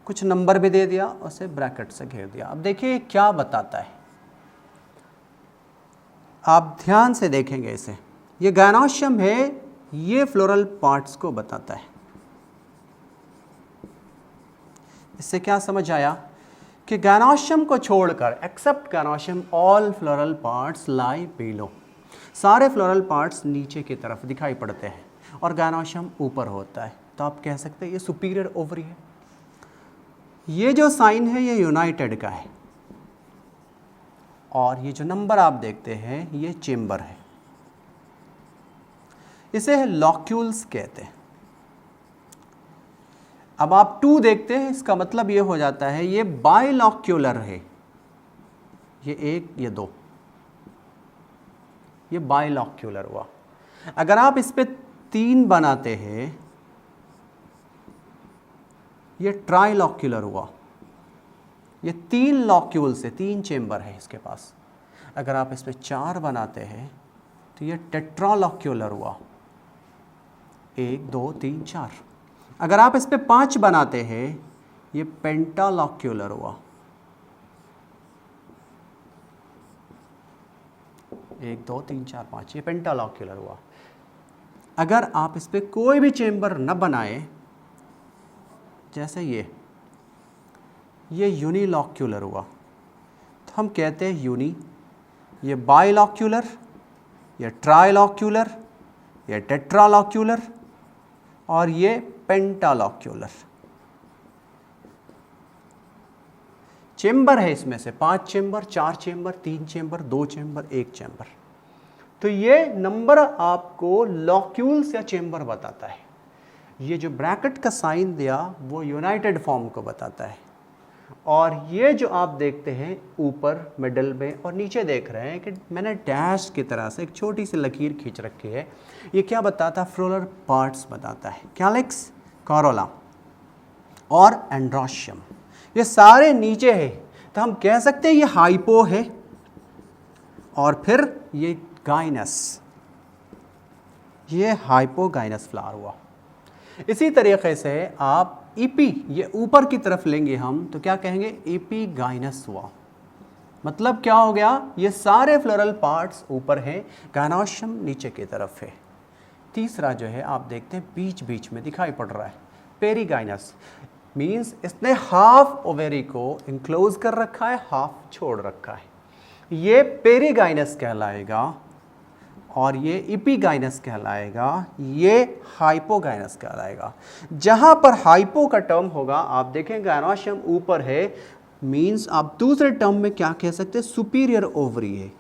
कुछ नंबर भी दे दिया, उसे ब्रैकेट से घेर दिया। अब देखिए क्या बताता है, आप ध्यान से देखेंगे इसे। ये गायनोशियम है, ये फ्लोरल पार्ट्स को बताता है। इससे क्या समझ आया कि गायनोशियम को छोड़कर, except gynoecium, all floral parts lie below. सारे फ्लोरल पार्ट्स नीचे की तरफ दिखाई पड़ते हैं और गायनोशियम ऊपर होता है। तो आप कह सकते हैं ये सुपीरियर ओवरी है। ये जो साइन है ये यूनाइटेड का है और ये जो नंबर आप देखते हैं ये चेंबर है। इसे लॉक्यूल्स कहते हैं। अब आप 2 देखते हैं, इसका मतलब ये हो जाता है ये बाइलॉक्यूलर है। ये 1, ये 2, ये बाइलॉक्यूलर हुआ। अगर आप इस पे 3 बनाते हैं ये ट्राइलॉक्यूलर हुआ। ये 3 लॉक्यूल से 3 चेंबर है इसके पास। अगर आप इस पे 4 बनाते हैं तो ये टेट्रालॉक्यूलर हुआ। 1, 2, 3, 4। अगर आप इस पे 5 बनाते हैं ये पेंटालॉक्यूलर हुआ। 1, 2, 3, 4, 5, ये पेंटालॉक्यूलर हुआ। अगर आप इस पे कोई भी चेंबर न बनाए, जैसे ये यूनिलॉक्यूलर हुआ, तो हम कहते हैं यूनी। ये बाइलॉक्यूलर, ये ट्राइलॉक्यूलर, ये टेट्रालॉक्यूलर और ये पेंटालॉक्यूलर। चेंबर है इसमें से 5 chamber, 4 chamber, 3 chamber, 2 chamber, 1 chamber. तो ये नंबर आपको लॉक्यूल्स या चेंबर बताता है। ये जो ब्रैकेट का साइन दिया वो यूनाइटेड फॉर्म को बताता है। और ये जो आप देखते हैं ऊपर, मिडल में और नीचे देख रहे हैं कि मैंने डैश की तरह से एक छोटी सी लकीर खींच रखी है। ये क्या बताता है? फ्लोरल पार्ट्स बताता है। कैलिक्स, कोरोला, और एंड्रोशियम, ये सारे नीचे है, तो हम कह सकते हैं ये हाइपो है और फिर ये गाइनस, ये हाइपोगाइनस फ्लावर हुआ। इसी तरीके से आप ईपी, ये ऊपर की तरफ लेंगे हम तो क्या कहेंगे, एपीगाइनस हुआ। मतलब क्या हो गया, ये सारे फ्लोरल पार्ट्स ऊपर हैं, गायनोशियम नीचे की तरफ है। तीसरा जो है आप देखते हैं बीच बीच में दिखाई पड़ रहा है, पेरीगाइनस, मींस इसने हाफ ओवेरी को इंक्लोज कर रखा है, हाफ छोड़ रखा है, ये पेरीगाइनस कहलाएगा और ये इपीगाइनस कहलाएगा, ये हाइपोगाइनस कहलाएगा। जहां पर हाइपो का टर्म होगा आप देखें गायनोशियम ऊपर है, मींस आप दूसरे टर्म में क्या कह सकते हैं, सुपीरियर ओवरी है,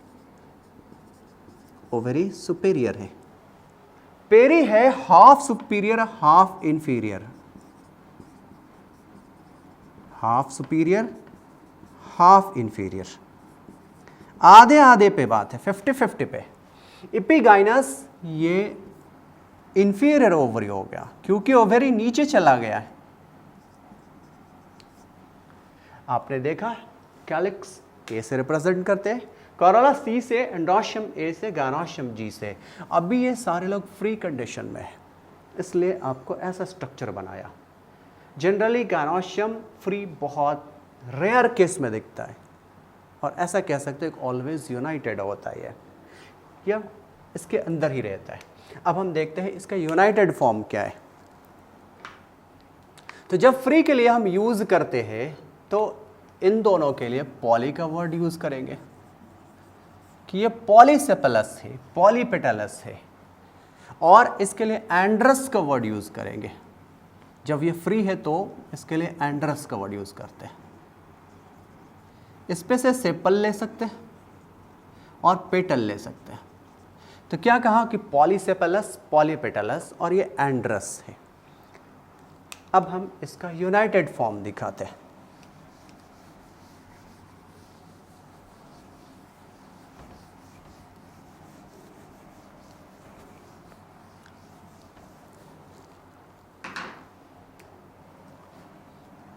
ओवरी सुपीरियर है। पेरी है half superior half inferior, half superior half inferior, आधे आधे पे बात है, 50-50 पे। इपीगाइनस ये इंफीरियर ओवरी हो गया क्योंकि ओवरी नीचे चला गया है। आपने देखा कैलिक्स ए से रिप्रेजेंट करते हैं, कोरोला सी से, एंड्रोशियम ए से, गायनोशियम जी से। अभी ये सारे लोग फ्री कंडीशन में है, इसलिए आपको ऐसा स्ट्रक्चर बनाया। जनरली गायनोशियम फ्री बहुत रेयर केस में दिखता है और ऐसा कह सकते हैं ऑलवेज यूनाइटेड होता है या इसके अंदर ही रहता है। अब हम देखते हैं इसका यूनाइटेड फॉर्म क्या है। तो जब फ्री के लिए हम यूज करते हैं तो इन दोनों के लिए पॉली का वर्ड यूज करेंगे कि ये पॉलीसेपलस है, पॉलीपेटलस है, और इसके लिए एंड्रस का वर्ड यूज करेंगे। जब ये फ्री है तो इसके लिए एंड्रस का वर्ड यूज करते हैं। इस पे से सेपल ले सकते हैं और पेटल ले सकते हैं। तो क्या कहा कि पॉलीसेपलस, पॉलीपेटलस और ये एंड्रस है। अब हम इसका यूनाइटेड फॉर्म दिखाते हैं।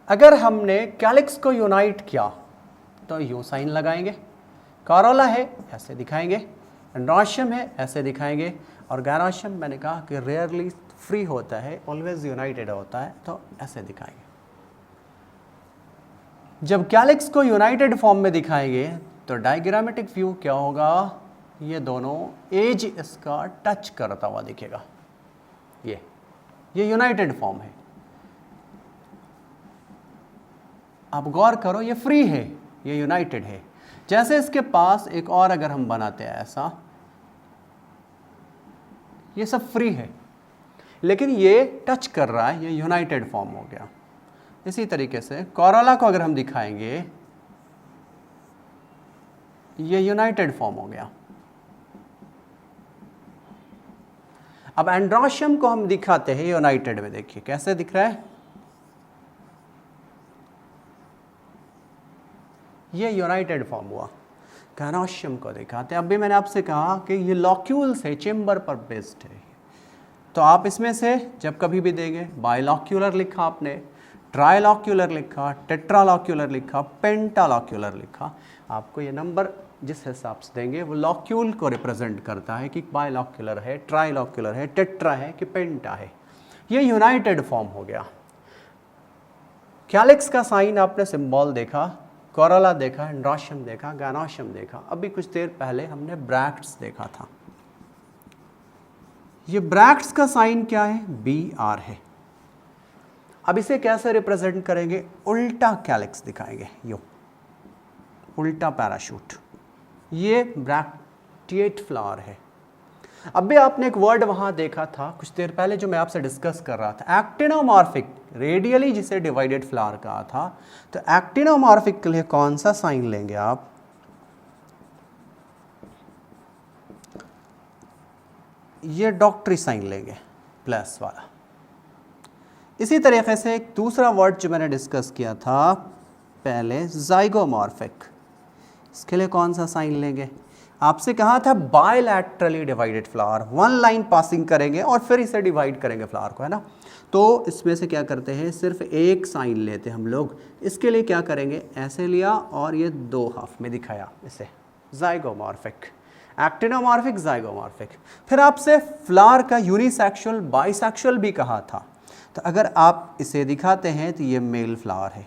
अगर हमने कैलिक्स को यूनाइट किया तो यू साइन लगाएंगे, कोरोला है ऐसे दिखाएंगे, एंड्रोशियम है ऐसे दिखाएंगे, और गायनोशियम मैंने कहा कि रेयरली फ्री होता है, ऑलवेज यूनाइटेड होता है, तो ऐसे दिखाएंगे। जब कैलिक्स को यूनाइटेड फॉर्म में दिखाएंगे तो डायग्रामेटिक व्यू क्या होगा, ये दोनों एज इसका टच करता हुआ दिखेगा। ये यूनाइटेड फॉर्म है। आप गौर करो, ये फ्री है, ये यूनाइटेड है। जैसे इसके पास एक और अगर हम बनाते हैं ऐसा, ये सब फ्री है लेकिन ये टच कर रहा है, ये यूनाइटेड फॉर्म हो गया। इसी तरीके से कोरोला को अगर हम दिखाएंगे, ये यूनाइटेड फॉर्म हो गया। अब एंड्रोशियम को हम दिखाते हैं यूनाइटेड में, देखिए कैसे दिख रहा है, ये यूनाइटेड फॉर्म हुआ। गायनोशियम को दिखाते हैं। अब भी मैंने आपसे कहा कि ये लॉक्यूल्स है, चेम्बर पर बेस्ड है, तो आप इसमें से जब कभी भी देंगे, बाइलॉक्यूलर लिखा आपने, ट्राइलॉक्यूलर लिखा, टेट्रालॉक्यूलर लिखा, पेंटालॉक्यूलर लिखा, आपको ये नंबर जिस हिसाब से देंगे वो लॉक्यूल को रिप्रेजेंट करता है कि बाइलॉक्यूलर है, ट्राइलॉक्यूलर है, टेट्रा है कि पेंटा है। ये यूनाइटेड फॉर्म हो गया। कैलिक्स का साइन आपने सिंबल देखा, कोरोला देखा, एंड्रोशियम देखा, गायनोशियम देखा। अभी कुछ देर पहले हमने ब्रैक्ट्स देखा था। ये ब्रैक्ट्स का साइन क्या है, BR है। अब इसे कैसे रिप्रेजेंट करेंगे, उल्टा कैलिक्स दिखाएंगे, यो उल्टा पैराशूट, ये ब्रैक्टिएट फ्लावर है। अब भी आपने एक वर्ड वहां देखा था कुछ देर पहले जो मैं आपसे डिस्कस कर रहा था, एक्टिनोमॉर्फिक, रेडियली जिसे डिवाइडेड फ्लावर कहा था। तो एक्टिनोमॉर्फिक के लिए कौन सा साइन लेंगे आप, ये डॉक्टरी साइन लेंगे, प्लस वाला। इसी तरीके से एक दूसरा वर्ड जो मैंने डिस्कस किया था पहले, जाइगोमॉर्फिक, इसके लिए कौन सा साइन लेंगे, आपसे कहा था bilaterally divided flower, one line passing करेंगे और फिर इसे डिवाइड करेंगे फ्लावर को, है ना। तो इसमें से क्या करते हैं, सिर्फ एक साइन लेते हैं हम लोग। इसके लिए क्या करेंगे, ऐसे लिया और ये दो हाफ में दिखाया इसे, जाइगोमॉर्फिक, एक्टिनोमॉर्फिक, जाइगोमॉर्फिक। फिर आपसे फ्लावर का यूनिसेक्सुअल बाइसेक्सुअल भी कहा था, तो अगर आप इसे दिखाते हैं तो ये मेल फ्लावर है,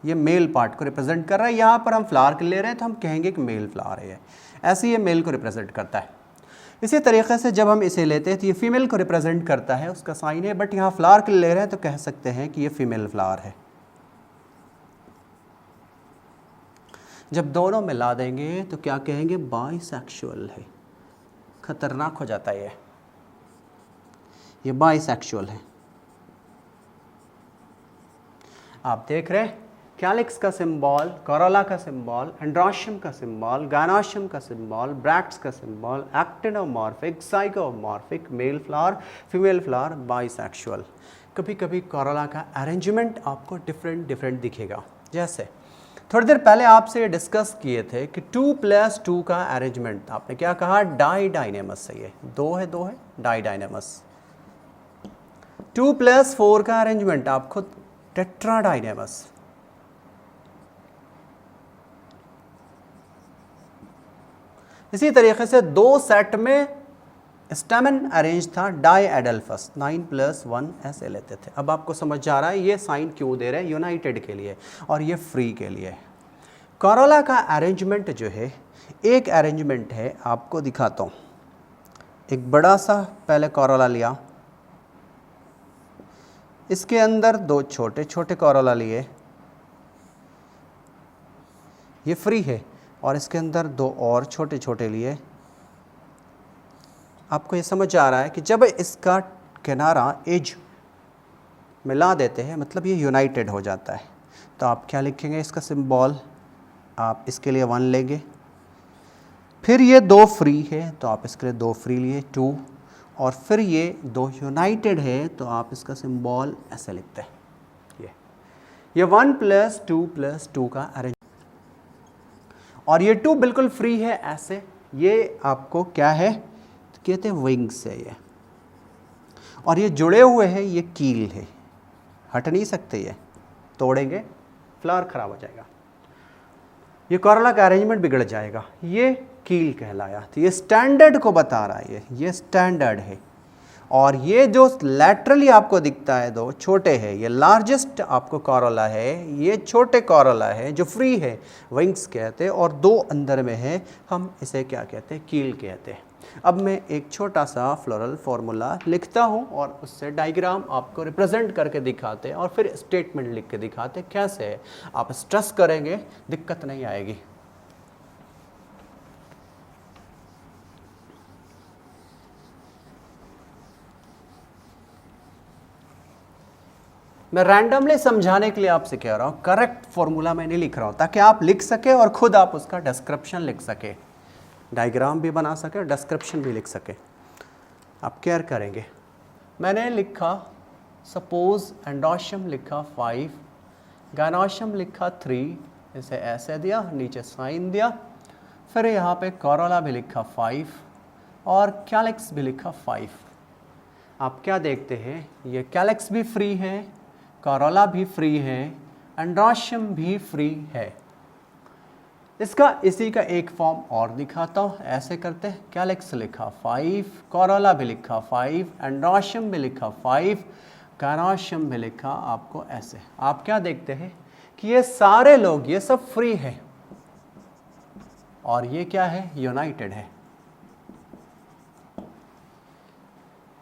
ये मेल पार्ट को रिप्रेजेंट कर रहा है। यहाँ पर हम फ्लावर के ले रहे हैं तो हम कहेंगे कि मेल फ्लावर है, ऐसे ये मेल को रिप्रेजेंट करता है। इसी तरीके से जब हम इसे लेते हैं तो ये फीमेल को रिप्रेजेंट करता है, उसका साइन है, बट यहाँ फ्लावर के लिए ले रहे हैं तो कह सकते हैं कि ये फीमेल फ्लावर है। जब दोनों मिला देंगे तो क्या कहेंगे, बाइसेक्सुअल है। खतरनाक हो जाता है ये बाइसेक्सुअल है। आप देख रहे हैं कैलिक्स का सिंबल, कोरोला का सिंबल, एंड्रोशियम का सिंबल, गायनोशियम का सिंबल, ब्रैक्ट्स का symbol, actinomorphic, zygomorphic, male flower, female flower, bisexual. कभी कभी कोरोला का अरेंजमेंट आपको डिफरेंट दिखेगा। जैसे थोड़ी देर पहले आपसे डिस्कस किए थे कि 2+2 का अरेंजमेंट, आपने क्या कहा, डाइडाइनेमस है, ये दो है डाइडाइनेमस। 2+4 का अरेंजमेंट आप खुद टेट्राडाइनेमस। इसी तरीके से दो सेट में स्टेमन अरेंज था, डाइएडल्फस, 9+1 ऐसे लेते थे। अब आपको समझ आ रहा है ये साइन क्यों दे रहे हैं, यूनाइटेड के लिए और ये फ्री के लिए। कोरोला का अरेंजमेंट जो है, एक अरेंजमेंट है, आपको दिखाता हूँ। एक बड़ा सा पहले कोरोला लिया, इसके अंदर दो छोटे छोटे कोरोला लिए, ये फ्री है, और इसके अंदर दो और छोटे छोटे लिए। आपको ये समझ आ रहा है कि जब इसका किनारा एज मिला देते हैं मतलब ये यूनाइटेड हो जाता है। तो आप क्या लिखेंगे, इसका सिंबल, आप इसके लिए 1 लेंगे, फिर ये दो फ्री है तो आप इसके लिए 2 फ्री लिए, 2, और फिर ये दो यूनाइटेड है तो आप इसका सिंबल ऐसे लिखते हैं, ये 1+2+2 का अरेंज, और ये 2 बिल्कुल फ्री है ऐसे। ये आपको क्या है, तो कहते हैं विंग्स है ये, और ये जुड़े हुए हैं, ये कील है, हट नहीं सकते, ये तोड़ेंगे फ्लावर खराब हो जाएगा, ये कोरोला का अरेंजमेंट बिगड़ जाएगा। ये कील कहलाया। तो ये स्टैंडर्ड को बता रहा है, ये स्टैंडर्ड है। और ये जो लैटरली आपको दिखता है दो छोटे है, ये लार्जेस्ट आपको कोरोला है, ये छोटे कोरोला है जो फ्री है, विंग्स कहते हैं, और दो अंदर में है, हम इसे क्या कहते हैं, कील कहते हैं। अब मैं एक छोटा सा फ्लोरल फॉर्मूला लिखता हूँ और उससे डायग्राम आपको रिप्रेजेंट करके दिखाते हैं और फिर स्टेटमेंट लिख के दिखाते कैसे है। आप स्ट्रेस करेंगे, दिक्कत नहीं आएगी। मैं रैंडमली समझाने के लिए आपसे कह रहा हूँ, करेक्ट फॉर्मूला मैं नहीं लिख रहा हूँ, ताकि आप लिख सके और खुद आप उसका डिस्क्रिप्शन लिख सके, डायग्राम भी बना सके और डिस्क्रिप्शन भी लिख सके। आप केयर करेंगे। मैंने लिखा सपोज एंडोशियम लिखा 5, गायनोशियम लिखा 3, इसे ऐसे दिया, नीचे साइन दिया, फिर यहाँ पे कोरोला भी लिखा 5 और कैलिक्स भी लिखा 5। आप क्या देखते हैं, ये कैलिक्स भी फ्री है, कोरोला भी फ्री है, एंड्रोशियम भी फ्री है। इसका इसी का एक फॉर्म और दिखाता हूँ, ऐसे करते हैं, कैलिक्स लिखा 5, कोरोला भी लिखा 5, एंड्रोशियम भी लिखा 5, गायनोशियम भी लिखा आपको ऐसे। आप क्या देखते हैं कि ये सारे लोग, ये सब फ्री है और ये क्या है, यूनाइटेड है।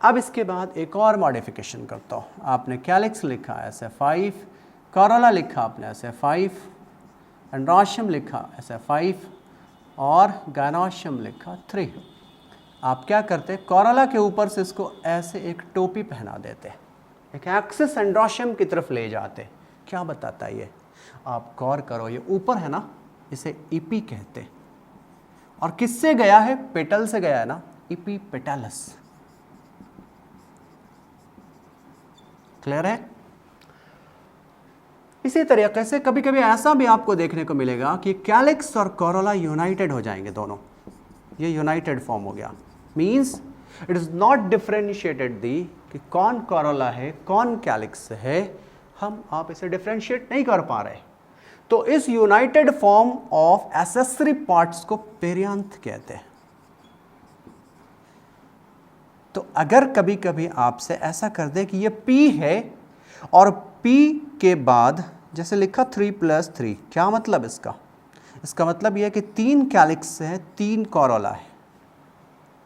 अब इसके बाद एक और मॉडिफिकेशन करता हूँ। आपने कैलिक्स लिखा ऐसे 5, कोरोला लिखा आपने ऐसे 5, एंड्रोशियम लिखा ऐसे 5 और गायनोशियम लिखा 3। आप क्या करते, कोरोला के ऊपर से इसको ऐसे एक टोपी पहना देते, एक एक्सिस एंड्रोशियम की तरफ ले जाते। क्या बताता है ये, आप गौर करो, ये ऊपर है ना, इसे ईपी कहते, और किससे गया है, पेटल से गया है ना, ईपी पेटालस। क्लियर है। इसी तरीके से कभी कभी ऐसा भी आपको देखने को मिलेगा कि कैलिक्स और कोरोला यूनाइटेड हो जाएंगे दोनों, ये यूनाइटेड फॉर्म हो गया। Means it is not differentiated दी कि कौन कोरोला है कौन कैलिक्स है, हम आप इसे डिफरेंशिएट नहीं कर पा रहे। तो इस United form of accessory parts को पेरियांथ कहते हैं। तो अगर कभी कभी आपसे ऐसा कर दे कि ये P है और P के बाद जैसे लिखा 3+3, क्या मतलब इसका? इसका मतलब यह है कि 3 कैलिक्स है 3 कोरोला है,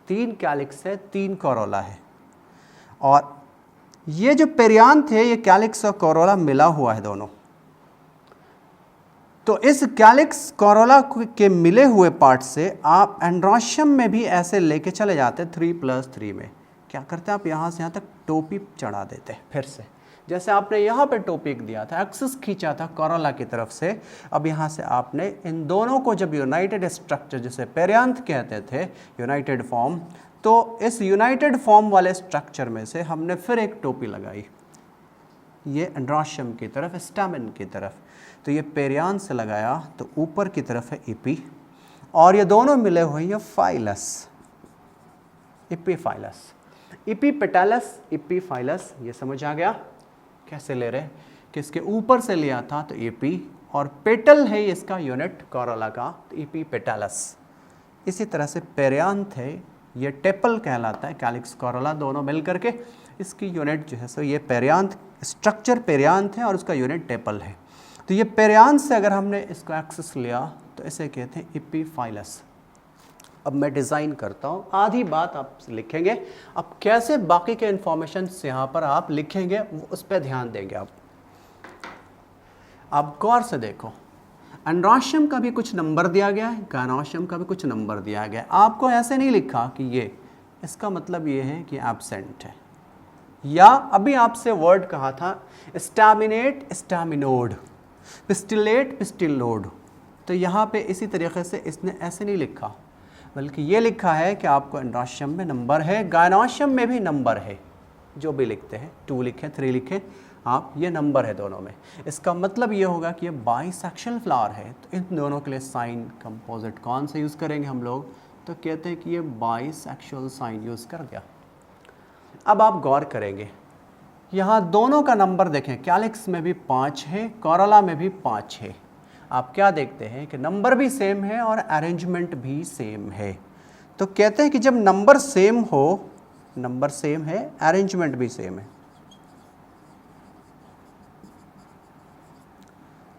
3 कैलिक्स है 3 कोरोला है। और ये जो पेरियांथ है ये कैलिक्स और कोरोला मिला हुआ है दोनों। तो इस कैलिक्स कोरोला के मिले हुए पार्ट से आप एंड्रोशियम में भी ऐसे लेके चले जाते 3+3 में। क्या करते हैं आप यहाँ से यहाँ तक टोपी चढ़ा देते हैं फिर से, जैसे आपने यहाँ पे टोपी दिया था, एक्सिस खींचा था कोरोला की तरफ से। अब यहाँ से आपने इन दोनों को जब यूनाइटेड स्ट्रक्चर जिसे पेरियांथ कहते थे, यूनाइटेड फॉर्म, तो इस यूनाइटेड फॉर्म वाले स्ट्रक्चर में से हमने फिर एक टोपी लगाई, ये एंड्रोशियम की तरफ, स्टैमेन की तरफ। तो ये पेरियांथ से लगाया तो ऊपर की तरफ है इपी, और ये दोनों मिले हुए हैं फाइलस, इपीफाइलस, इपीपेटैलस, इपीफाइलस। ये समझ आ गया कैसे ले रहे कि इसके ऊपर से लिया था तो इपी, और पेटल है इसका यूनिट कोरोला का, तो इपीपेटैलस। इसी तरह से पेरियांथ है, ये टेपल कहलाता है, कैलिक्स कोरोला दोनों मिल करके इसकी यूनिट जो है सो ये पेरियांथ, स्ट्रक्चर पेरियांथ है और उसका यूनिट टेपल है। तो ये पेरियांथ से अगर हमने इसको एक्सेस लिया तो इसे कहते हैं इपीफाइलस। अब मैं डिज़ाइन करता हूँ, आधी बात आप लिखेंगे, अब कैसे बाकी के इन्फॉर्मेशन यहाँ पर आप लिखेंगे उस पर ध्यान देंगे। आप गौर से देखो, एंड्रोशियम का भी कुछ नंबर दिया गया है, गायनोशियम का भी कुछ नंबर दिया गया है। आपको ऐसे नहीं लिखा कि ये, इसका मतलब ये है कि एब्सेंट है। या अभी आपसे वर्ड कहा था स्टैमिनेट, स्टैमिनोड, पिस्टिलेट, पिस्टिलोड, तो यहाँ पे इसी तरीके से इसने ऐसे नहीं लिखा, बल्कि ये लिखा है कि आपको एंड्रोशियम में नंबर है, गायनोशियम में भी नंबर है। जो भी लिखते हैं, 2 लिखें 3 लिखें आप, ये नंबर है दोनों में। इसका मतलब ये होगा कि ये बाइसेक्शुअल फ्लावर है। तो इन दोनों के लिए साइन कंपोजिट कौन से यूज़ करेंगे हम लोग? तो कहते हैं कि ये बाइसेक्शुअल साइन यूज़ कर गया। अब आप गौर करेंगे, यहाँ दोनों का नंबर देखें, कैलिक्स में भी 5 है, कोरोला में भी 5 है। आप क्या देखते हैं कि नंबर भी सेम है और अरेंजमेंट भी सेम है। तो कहते हैं कि जब नंबर सेम हो, नंबर सेम है, अरेंजमेंट भी सेम है।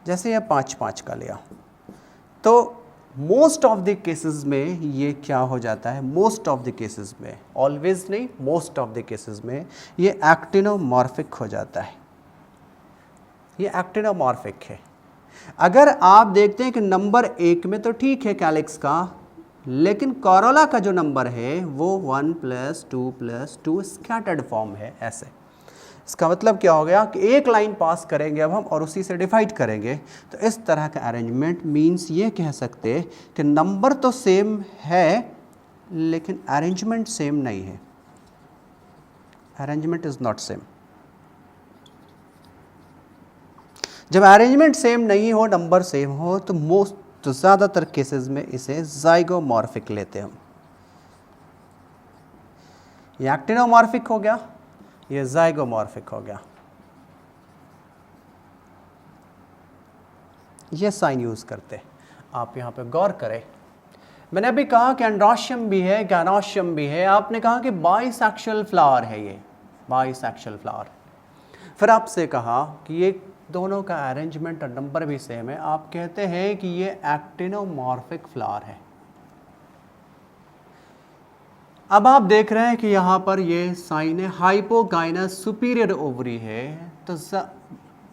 जैसे यह 5-5 का लिया, तो मोस्ट ऑफ द केसेस में ये क्या हो जाता है, मोस्ट ऑफ द केसेस में, ऑलवेज नहीं, मोस्ट ऑफ द केसेस में ये एक्टिनोमॉर्फिक हो जाता है। ये एक्टिनोमॉर्फिक है। अगर आप देखते हैं कि नंबर 1 में तो ठीक है कैलिक्स का, लेकिन कोरोला का जो नंबर है वो 1+2+2 स्कैटर्ड फॉर्म है ऐसे। इसका मतलब क्या हो गया कि एक लाइन पास करेंगे अब हम और उसी से डिवाइड करेंगे। तो इस तरह का अरेंजमेंट मीन्स ये कह सकते हैं कि नंबर तो सेम है लेकिन अरेंजमेंट सेम नहीं है। Arrangement is not same. जब अरेंजमेंट सेम नहीं हो, नंबर सेम हो, तो ज़्यादातर केसेस में इसे ज़ाइगोमॉर्फिक लेते हैं हम। ये एक्टिनोमॉर्फिक हो गया, ये ज़ाइगोमॉर्फिक हो गया। ये साइन यूज़ करते, आप यहाँ पे गौर करें। मैंने अभी कहा कि एंड्रोशियम भी है, गायनोशियम भी है, आपने कहा कि बाइसेक्सुअल फ्लावर है, ये बाइसेक्सुअल फ्लावर। फिर आपसे कहा कि ये दोनों का अरेंजमेंट और नंबर भी सेम है, आप कहते हैं कि ये एक्टिनोमॉर्फिक फ्लावर है। अब आप देख रहे हैं कि यहाँ पर ये साइन है हाइपोगाइनस सुपीरियर ओवरी है, तो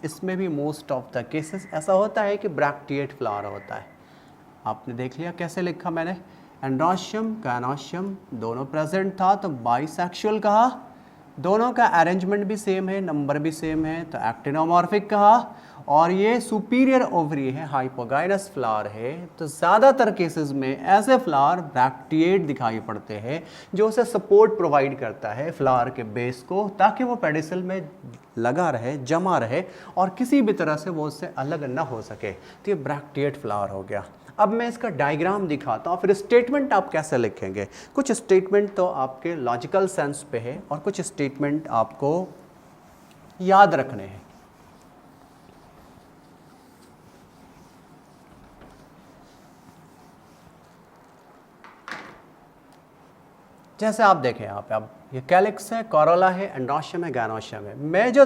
इसमें भी मोस्ट ऑफ द केसेस ऐसा होता है कि ब्रैक्टिएट फ्लावर होता है। आपने देख लिया कैसे लिखा मैंने, एंड्रोशियम गायनोशियम दोनों प्रेजेंट था तो बाइसेक्सुअल कहा, दोनों का अरेंजमेंट भी सेम है, नंबर भी सेम है तो एक्टिनोमॉर्फिक कहा, और ये सुपीरियर ओवरी है, हाइपोगाइनस फ्लावर है। तो ज़्यादातर केसेस में ऐसे फ्लावर ब्रैक्टिएट दिखाई पड़ते हैं, जो उसे सपोर्ट प्रोवाइड करता है फ्लावर के बेस को, ताकि वो पेडिसल में लगा रहे, जमा रहे और किसी भी तरह से वो उससे अलग ना हो सके, तो ये ब्रैक्टिएट फ्लावर हो गया। अब मैं इसका डायग्राम दिखाता हूँ, फिर स्टेटमेंट आप कैसे लिखेंगे। कुछ स्टेटमेंट तो आपके लॉजिकल सेंस पे है और कुछ स्टेटमेंट आपको याद रखने हैं। जैसे आप देखें यहाँ पे, अब ये कैलिक्स है, कोरोला है, एंड्रोशियम है, गैनोशियम है। मैं जो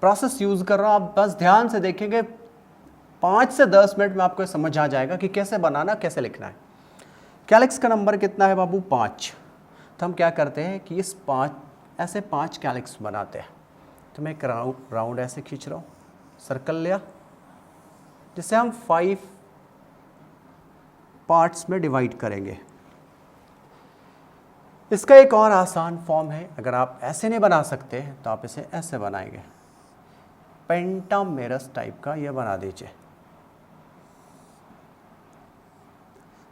प्रोसेस यूज़ कर रहा हूँ आप बस ध्यान से देखेंगे, 5 से 10 मिनट में आपको समझ आ जाएगा कि कैसे बनाना, कैसे लिखना है। कैलिक्स का नंबर कितना है बाबू? 5। तो हम क्या करते हैं कि इस 5 कैलिक्स बनाते हैं। तो मैं एक राउंड ऐसे खींच रहा हूँ, सर्कल लिया, जिसे हम 5 पार्ट्स में डिवाइड करेंगे। इसका एक और आसान फॉर्म है, अगर आप ऐसे नहीं बना सकते तो आप इसे ऐसे बनाएंगे, पेंटामेरस टाइप का ये बना दीजिए।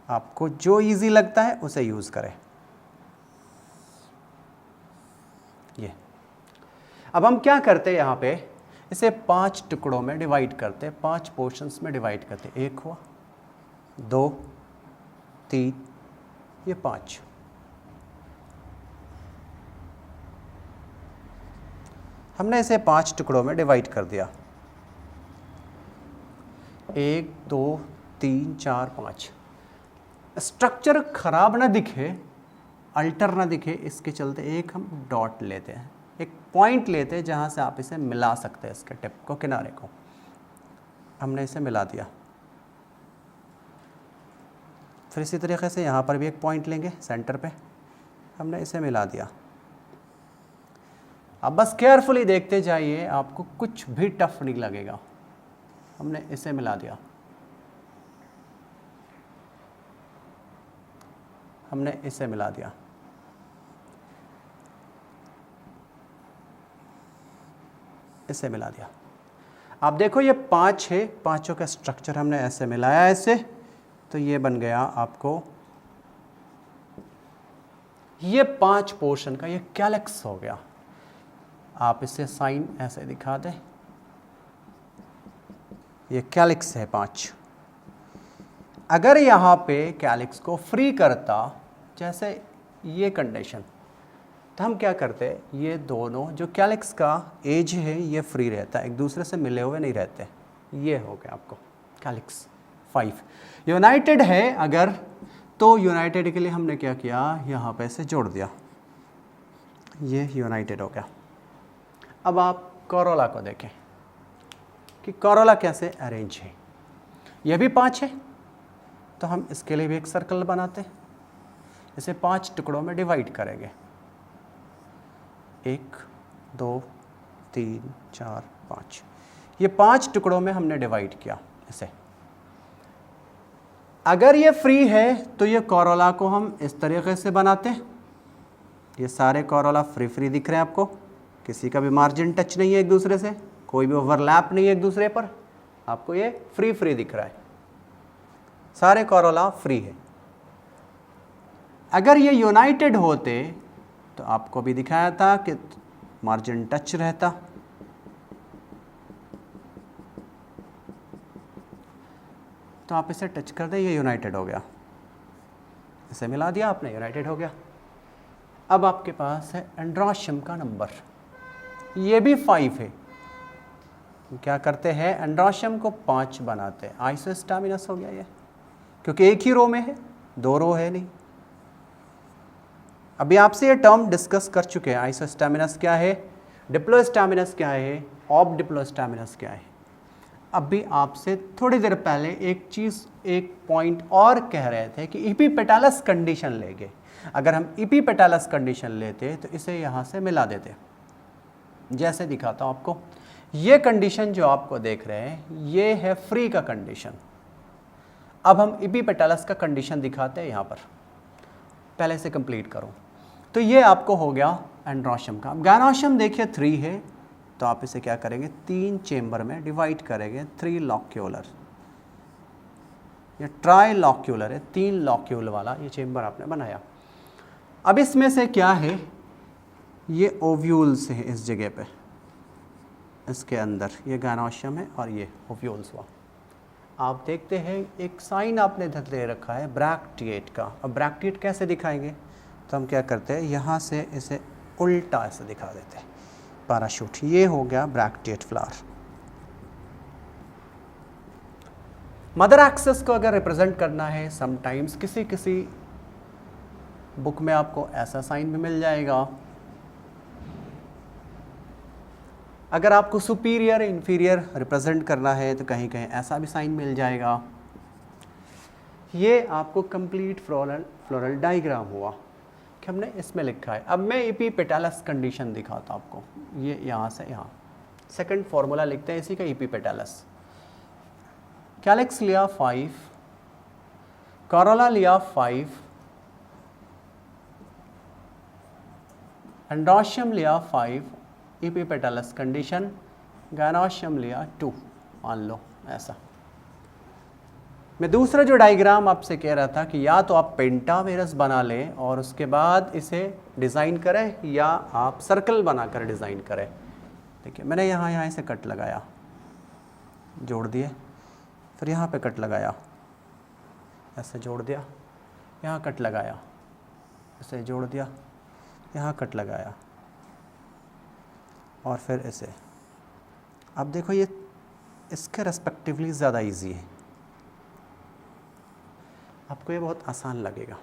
आपको जो इजी लगता है उसे यूज़ करें। ये अब हम क्या करते हैं, यहाँ पे इसे 5 टुकड़ों में डिवाइड करते हैं, 5 पोर्शंस में डिवाइड करते हैं। 1 हुआ, 2, 3, ये 5। हमने इसे 5 टुकड़ों में डिवाइड कर दिया। 1, 2, 3, 4, 5। स्ट्रक्चर खराब ना दिखे, अल्टर ना दिखे, इसके चलते एक हम डॉट लेते हैं, एक पॉइंट लेते हैं जहाँ से आप इसे मिला सकते हैं, इसके टिप को, किनारे को। हमने इसे मिला दिया। फिर इसी तरीके से यहाँ पर भी एक पॉइंट लेंगे सेंटर पे, हमने इसे मिला दिया। अब बस केयरफुली देखते जाइए, आपको कुछ भी टफ नहीं लगेगा। हमने इसे मिला दिया, हमने इसे मिला दिया, इसे मिला दिया। आप देखो ये 5 है, 5 का स्ट्रक्चर हमने ऐसे मिलाया ऐसे, तो ये बन गया आपको ये 5 पोर्शन का ये कैलिक्स हो गया। आप इसे साइन ऐसे दिखा दें, ये कैलिक्स है 5। अगर यहाँ पे कैलिक्स को फ्री करता, जैसे ये कंडीशन, तो हम क्या करते, ये दोनों जो कैलिक्स का एज है ये फ्री रहता है, एक दूसरे से मिले हुए नहीं रहते। ये हो गया आपको कैलिक्स 5। यूनाइटेड है अगर, तो यूनाइटेड के लिए हमने क्या किया, यहाँ पे से जोड़ दिया, ये यूनाइटेड हो गया। अब आप कोरोला को देखें कि कोरोला कैसे अरेंज है। ये भी 5 है, तो हम इसके लिए भी एक सर्कल बनाते हैं, इसे 5 टुकड़ों में डिवाइड करेंगे। 1, 2, 3, 4, 5। ये 5 टुकड़ों में हमने डिवाइड किया इसे। अगर ये फ्री है तो ये कोरोला को हम इस तरीके से बनाते हैं। ये सारे कोरोला फ्री दिख रहे हैं आपको, किसी का भी मार्जिन टच नहीं है एक दूसरे से, कोई भी ओवरलैप नहीं है एक दूसरे पर, आपको ये फ्री दिख रहा है, सारे कोरोला फ्री है। अगर ये यूनाइटेड होते तो आपको भी दिखाया था कि मार्जिन टच रहता, तो आप इसे टच कर दें, ये यूनाइटेड हो गया, इसे मिला दिया आपने, यूनाइटेड हो गया। अब आपके पास है एंड्रोशियम का नंबर, ये भी 5 है। क्या करते हैं, एंड्रोशियम को 5 बनाते हैं, आइसोस्टामिनस हो गया ये, क्योंकि एक ही रो में है, 2 रो है नहीं। अभी आपसे ये टर्म डिस्कस कर चुके हैं, आइसोस्टामिनस क्या है, डिप्लोस्टामिनस क्या है, ऑफ डिप्लोस्टामिनस क्या है। अभी आपसे थोड़ी देर पहले एक चीज़, एक पॉइंट और कह रहे थे कि इपीपेटालस कंडीशन लेंगे। अगर हम इपीपेटालस कंडीशन लेते तो इसे यहाँ से मिला देते, जैसे दिखाता हूँ आपको। ये कंडीशन जो आपको देख रहे हैं ये है फ्री का कंडीशन। अब हम इपीपेटालस का कंडीशन दिखाते हैं यहाँ पर, पहले से कंप्लीट करो। तो ये आपको हो गया एंड्रोशियम का। गैनोशियम देखिए 3 है, तो आप इसे क्या करेंगे, 3 चेंबर में डिवाइड करेंगे, 3 लॉक्यूलर, ये ट्राई लॉक्यूलर है, 3 लॉक्यूल वाला ये चेंबर आपने बनाया। अब इसमें से क्या है, ये ओव्यूल्स है इस जगह पे, इसके अंदर ये गायनोशियम है और ये ओव्यूल्स हुआ। आप देखते हैं एक साइन आपने इधर दे रखा है ब्रैक्टिएट का। अब ब्रैक्टिएट कैसे दिखाएंगे, तो हम क्या करते हैं, यहाँ से इसे उल्टा ऐसे दिखा देते हैं, पैराशूट। ये हो गया ब्रैक्टिएट फ्लावर। मदर एक्सेस को अगर रिप्रेजेंट करना है, समटाइम्स किसी किसी बुक में आपको ऐसा साइन भी मिल जाएगा। अगर आपको सुपीरियर इंफीरियर रिप्रेजेंट करना है तो कहीं कहीं ऐसा भी साइन मिल जाएगा। ये आपको कंप्लीट फ्लोरल डायग्राम हुआ कि हमने इसमें लिखा है। अब मैं एपिपेटालस कंडीशन दिखाता हूँ आपको। ये यहाँ से यहाँ सेकंड फॉर्मूला लिखते हैं इसी का, एपिपेटालस। कैलिक्स लिया 5, कॉरोला लिया 5, एंड्रोशियम लिया 5, एपिपेटालस कंडीशन, गायनोशियम लिया 2, मान लो ऐसा। मैं दूसरा जो डायग्राम आपसे कह रहा था कि या तो आप पेंटामेरस बना लें और उसके बाद इसे डिज़ाइन करें, या आप सर्कल बनाकर डिज़ाइन करें। देखिए मैंने यहाँ इसे कट लगाया, जोड़ दिए, फिर यहाँ पे कट लगाया, ऐसे जोड़ दिया, यहाँ कट लगाया, ऐसे जोड़ दिया, यहाँ कट लगाया, और फिर इसे। अब देखो ये इसके रेस्पेक्टिवली ज़्यादा इजी है, आपको ये बहुत आसान लगेगा।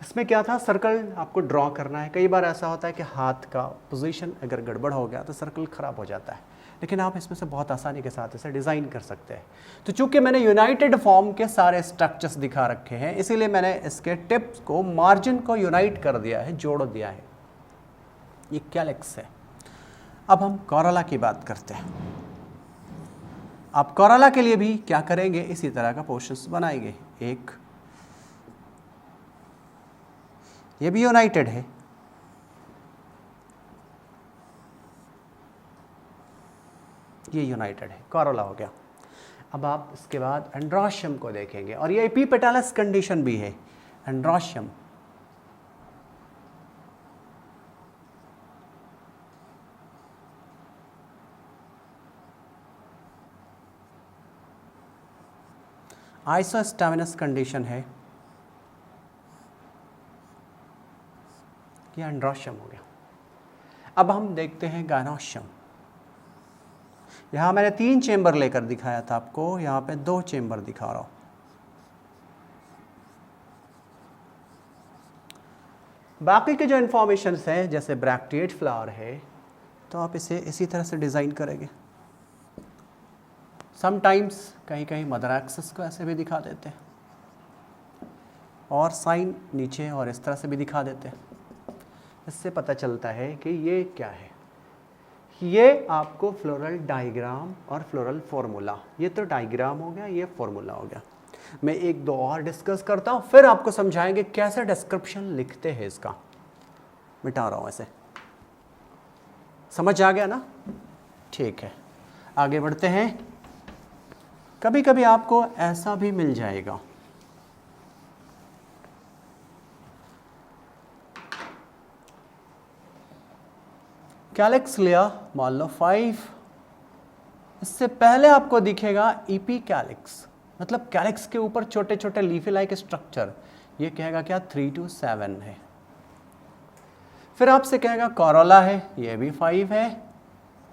इसमें क्या था, सर्कल आपको ड्रॉ करना है। कई बार ऐसा होता है कि हाथ का पोजीशन अगर गड़बड़ हो गया तो सर्कल ख़राब हो जाता है, लेकिन आप इसमें से बहुत आसानी के साथ इसे डिज़ाइन कर सकते हैं। तो चूंकि मैंने यूनाइटेड फॉर्म के सारे स्ट्रक्चर्स दिखा रखे हैं, इसीलिए मैंने इसके टिप्स को, मार्जिन को यूनाइट कर दिया है, जोड़ दिया है। ये कैलिक्स है। अब हम कॉरोला की बात करते हैं। आप कॉरोला के लिए भी क्या करेंगे, इसी तरह का पोर्शंस बनाएंगे। एक ये भी यूनाइटेड है, ये यूनाइटेड है, कॉरोला हो गया। अब आप इसके बाद एंड्रोशियम को देखेंगे, और ये एपिपेटालस कंडीशन भी है। एंड्रोशियम आइसोस्टामिनस कंडीशन है, ये एंड्रोशियम हो गया। अब हम देखते हैं गायनोशियम। यहाँ मैंने 3 चेंबर लेकर दिखाया था आपको, यहाँ पे 2 चेंबर दिखा रहा हूँ। बाकी के जो इन्फॉर्मेशन है, जैसे ब्रैक्टिएट फ्लावर है, तो आप इसे इसी तरह से डिज़ाइन करेंगे। समटाइम्स कहीं कहीं मदर एक्सेस को ऐसे भी दिखा देते हैं, और साइन नीचे और इस तरह से भी दिखा देते हैं। इससे पता चलता है कि ये क्या है। ये आपको फ्लोरल डायग्राम और फ्लोरल फॉर्मूला, ये तो डायग्राम हो गया, ये फॉर्मूला हो गया। मैं 1-2 और डिस्कस करता हूँ, फिर आपको समझाएंगे कैसे डिस्क्रिप्शन लिखते हैं इसका। मिटा रहा हूँ ऐसे, समझ आ गया ना? ठीक है, आगे बढ़ते हैं। कभी कभी आपको ऐसा भी मिल जाएगा, कैलिक्स लिया मान लो 5, इससे पहले आपको दिखेगा ईपी कैलिक्स, मतलब कैलिक्स के ऊपर छोटे छोटे लीफी लाइक स्ट्रक्चर। ये कहेगा क्या, 3 to 7 है। फिर आपसे कहेगा कॉरोला है, ये भी 5 है,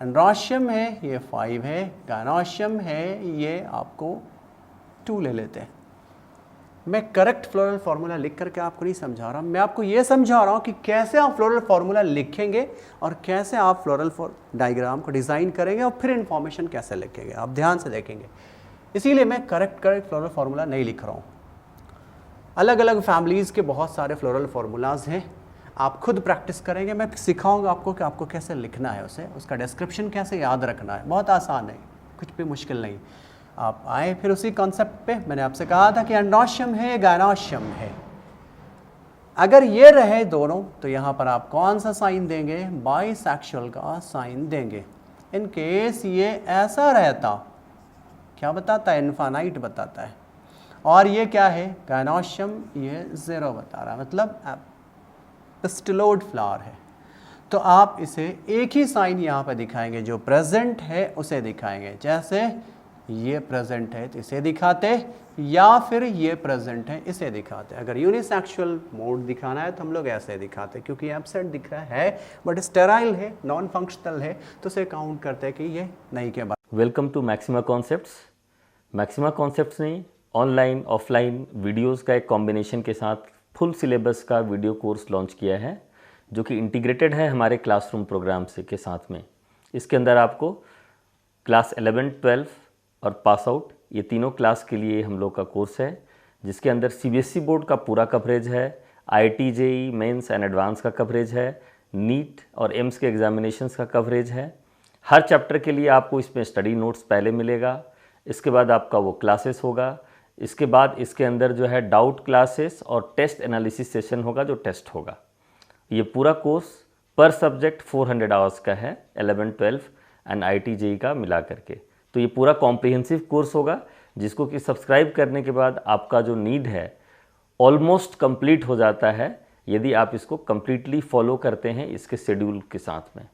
एंड्रोशियम है, ये 5 है, गायनोशियम है, ये आपको 2 ले लेते हैं। मैं करेक्ट फ्लोरल फार्मूला लिख करके आपको नहीं समझा रहा, मैं आपको ये समझा रहा हूँ कि कैसे आप फ्लोरल फार्मूला लिखेंगे और कैसे आप फ्लोरल डायग्राम को डिज़ाइन करेंगे, और फिर इन्फॉर्मेशन कैसे लिखेंगे, आप ध्यान से देखेंगे। इसीलिए मैं करेक्ट फ्लोरल फार्मूला नहीं लिख रहा हूँ। अलग अलग फैमिलीज़ के बहुत सारे फ्लोरल फार्मूलाज हैं, आप खुद प्रैक्टिस करेंगे, मैं सिखाऊंगा आपको कि आपको कैसे लिखना है उसे, उसका डिस्क्रिप्शन कैसे याद रखना है। बहुत आसान है, कुछ भी मुश्किल नहीं। आप आए फिर उसी कॉन्सेप्ट पे। मैंने आपसे कहा था कि एंड्रोशियम है, गायनोशियम है। अगर ये रहे दोनों, तो यहाँ पर आप कौन सा साइन देंगे, बाइसेक्सुअल का साइन देंगे। इन केस ये ऐसा रहता, क्या बताता है, इनफाइनाइट बताता है। और ये क्या है, गायनोशियम, ये 0 बता रहा है, मतलब पिस्टिलोड फ्लावर है। तो आप इसे एक ही साइन यहाँ पर दिखाएंगे, जो प्रेजेंट है उसे दिखाएंगे। जैसे ये प्रेजेंट है तो इसे दिखाते, या फिर ये प्रेजेंट है इसे दिखाते। अगर यूनिसेक्सुअल मोड दिखाना है तो हम लोग ऐसे दिखाते, क्योंकि एब्सेंट दिख रहा है बट स्टेराइल है, नॉन फंक्शनल है, तो उसे काउंट करते हैं कि ये नहीं के बाद। Welcome to Maxima Concepts. Maxima Concepts ने ऑनलाइन ऑफलाइन वीडियोस का एक कॉम्बिनेशन के साथ फुल सिलेबस का वीडियो कोर्स लॉन्च किया है, जो कि इंटीग्रेटेड है हमारे क्लासरूम प्रोग्राम से के साथ में। इसके अंदर आपको क्लास 11, 12 और पास आउट, ये तीनों क्लास के लिए हम लोग का कोर्स है, जिसके अंदर सीबीएसई बोर्ड का पूरा कवरेज है, IIT JEE Mains and Advance का कवरेज है, नीट और एम्स के एग्जामिनेशंस का कवरेज है। हर चैप्टर के लिए आपको इसमें स्टडी नोट्स पहले मिलेगा, इसके बाद आपका वो क्लासेस होगा, इसके बाद इसके अंदर जो है डाउट क्लासेस और टेस्ट एनालिसिस सेशन होगा, जो टेस्ट होगा। ये पूरा कोर्स पर सब्जेक्ट 400 आवर्स का है, 11, 12 एंड आईआईटी जेईई का मिला करके। तो ये पूरा कॉम्प्रिहेंसिव कोर्स होगा, जिसको कि सब्सक्राइब करने के बाद आपका जो नीड है ऑलमोस्ट कंप्लीट हो जाता है, यदि आप इसको कंप्लीटली फॉलो करते हैं इसके शेड्यूल के साथ में।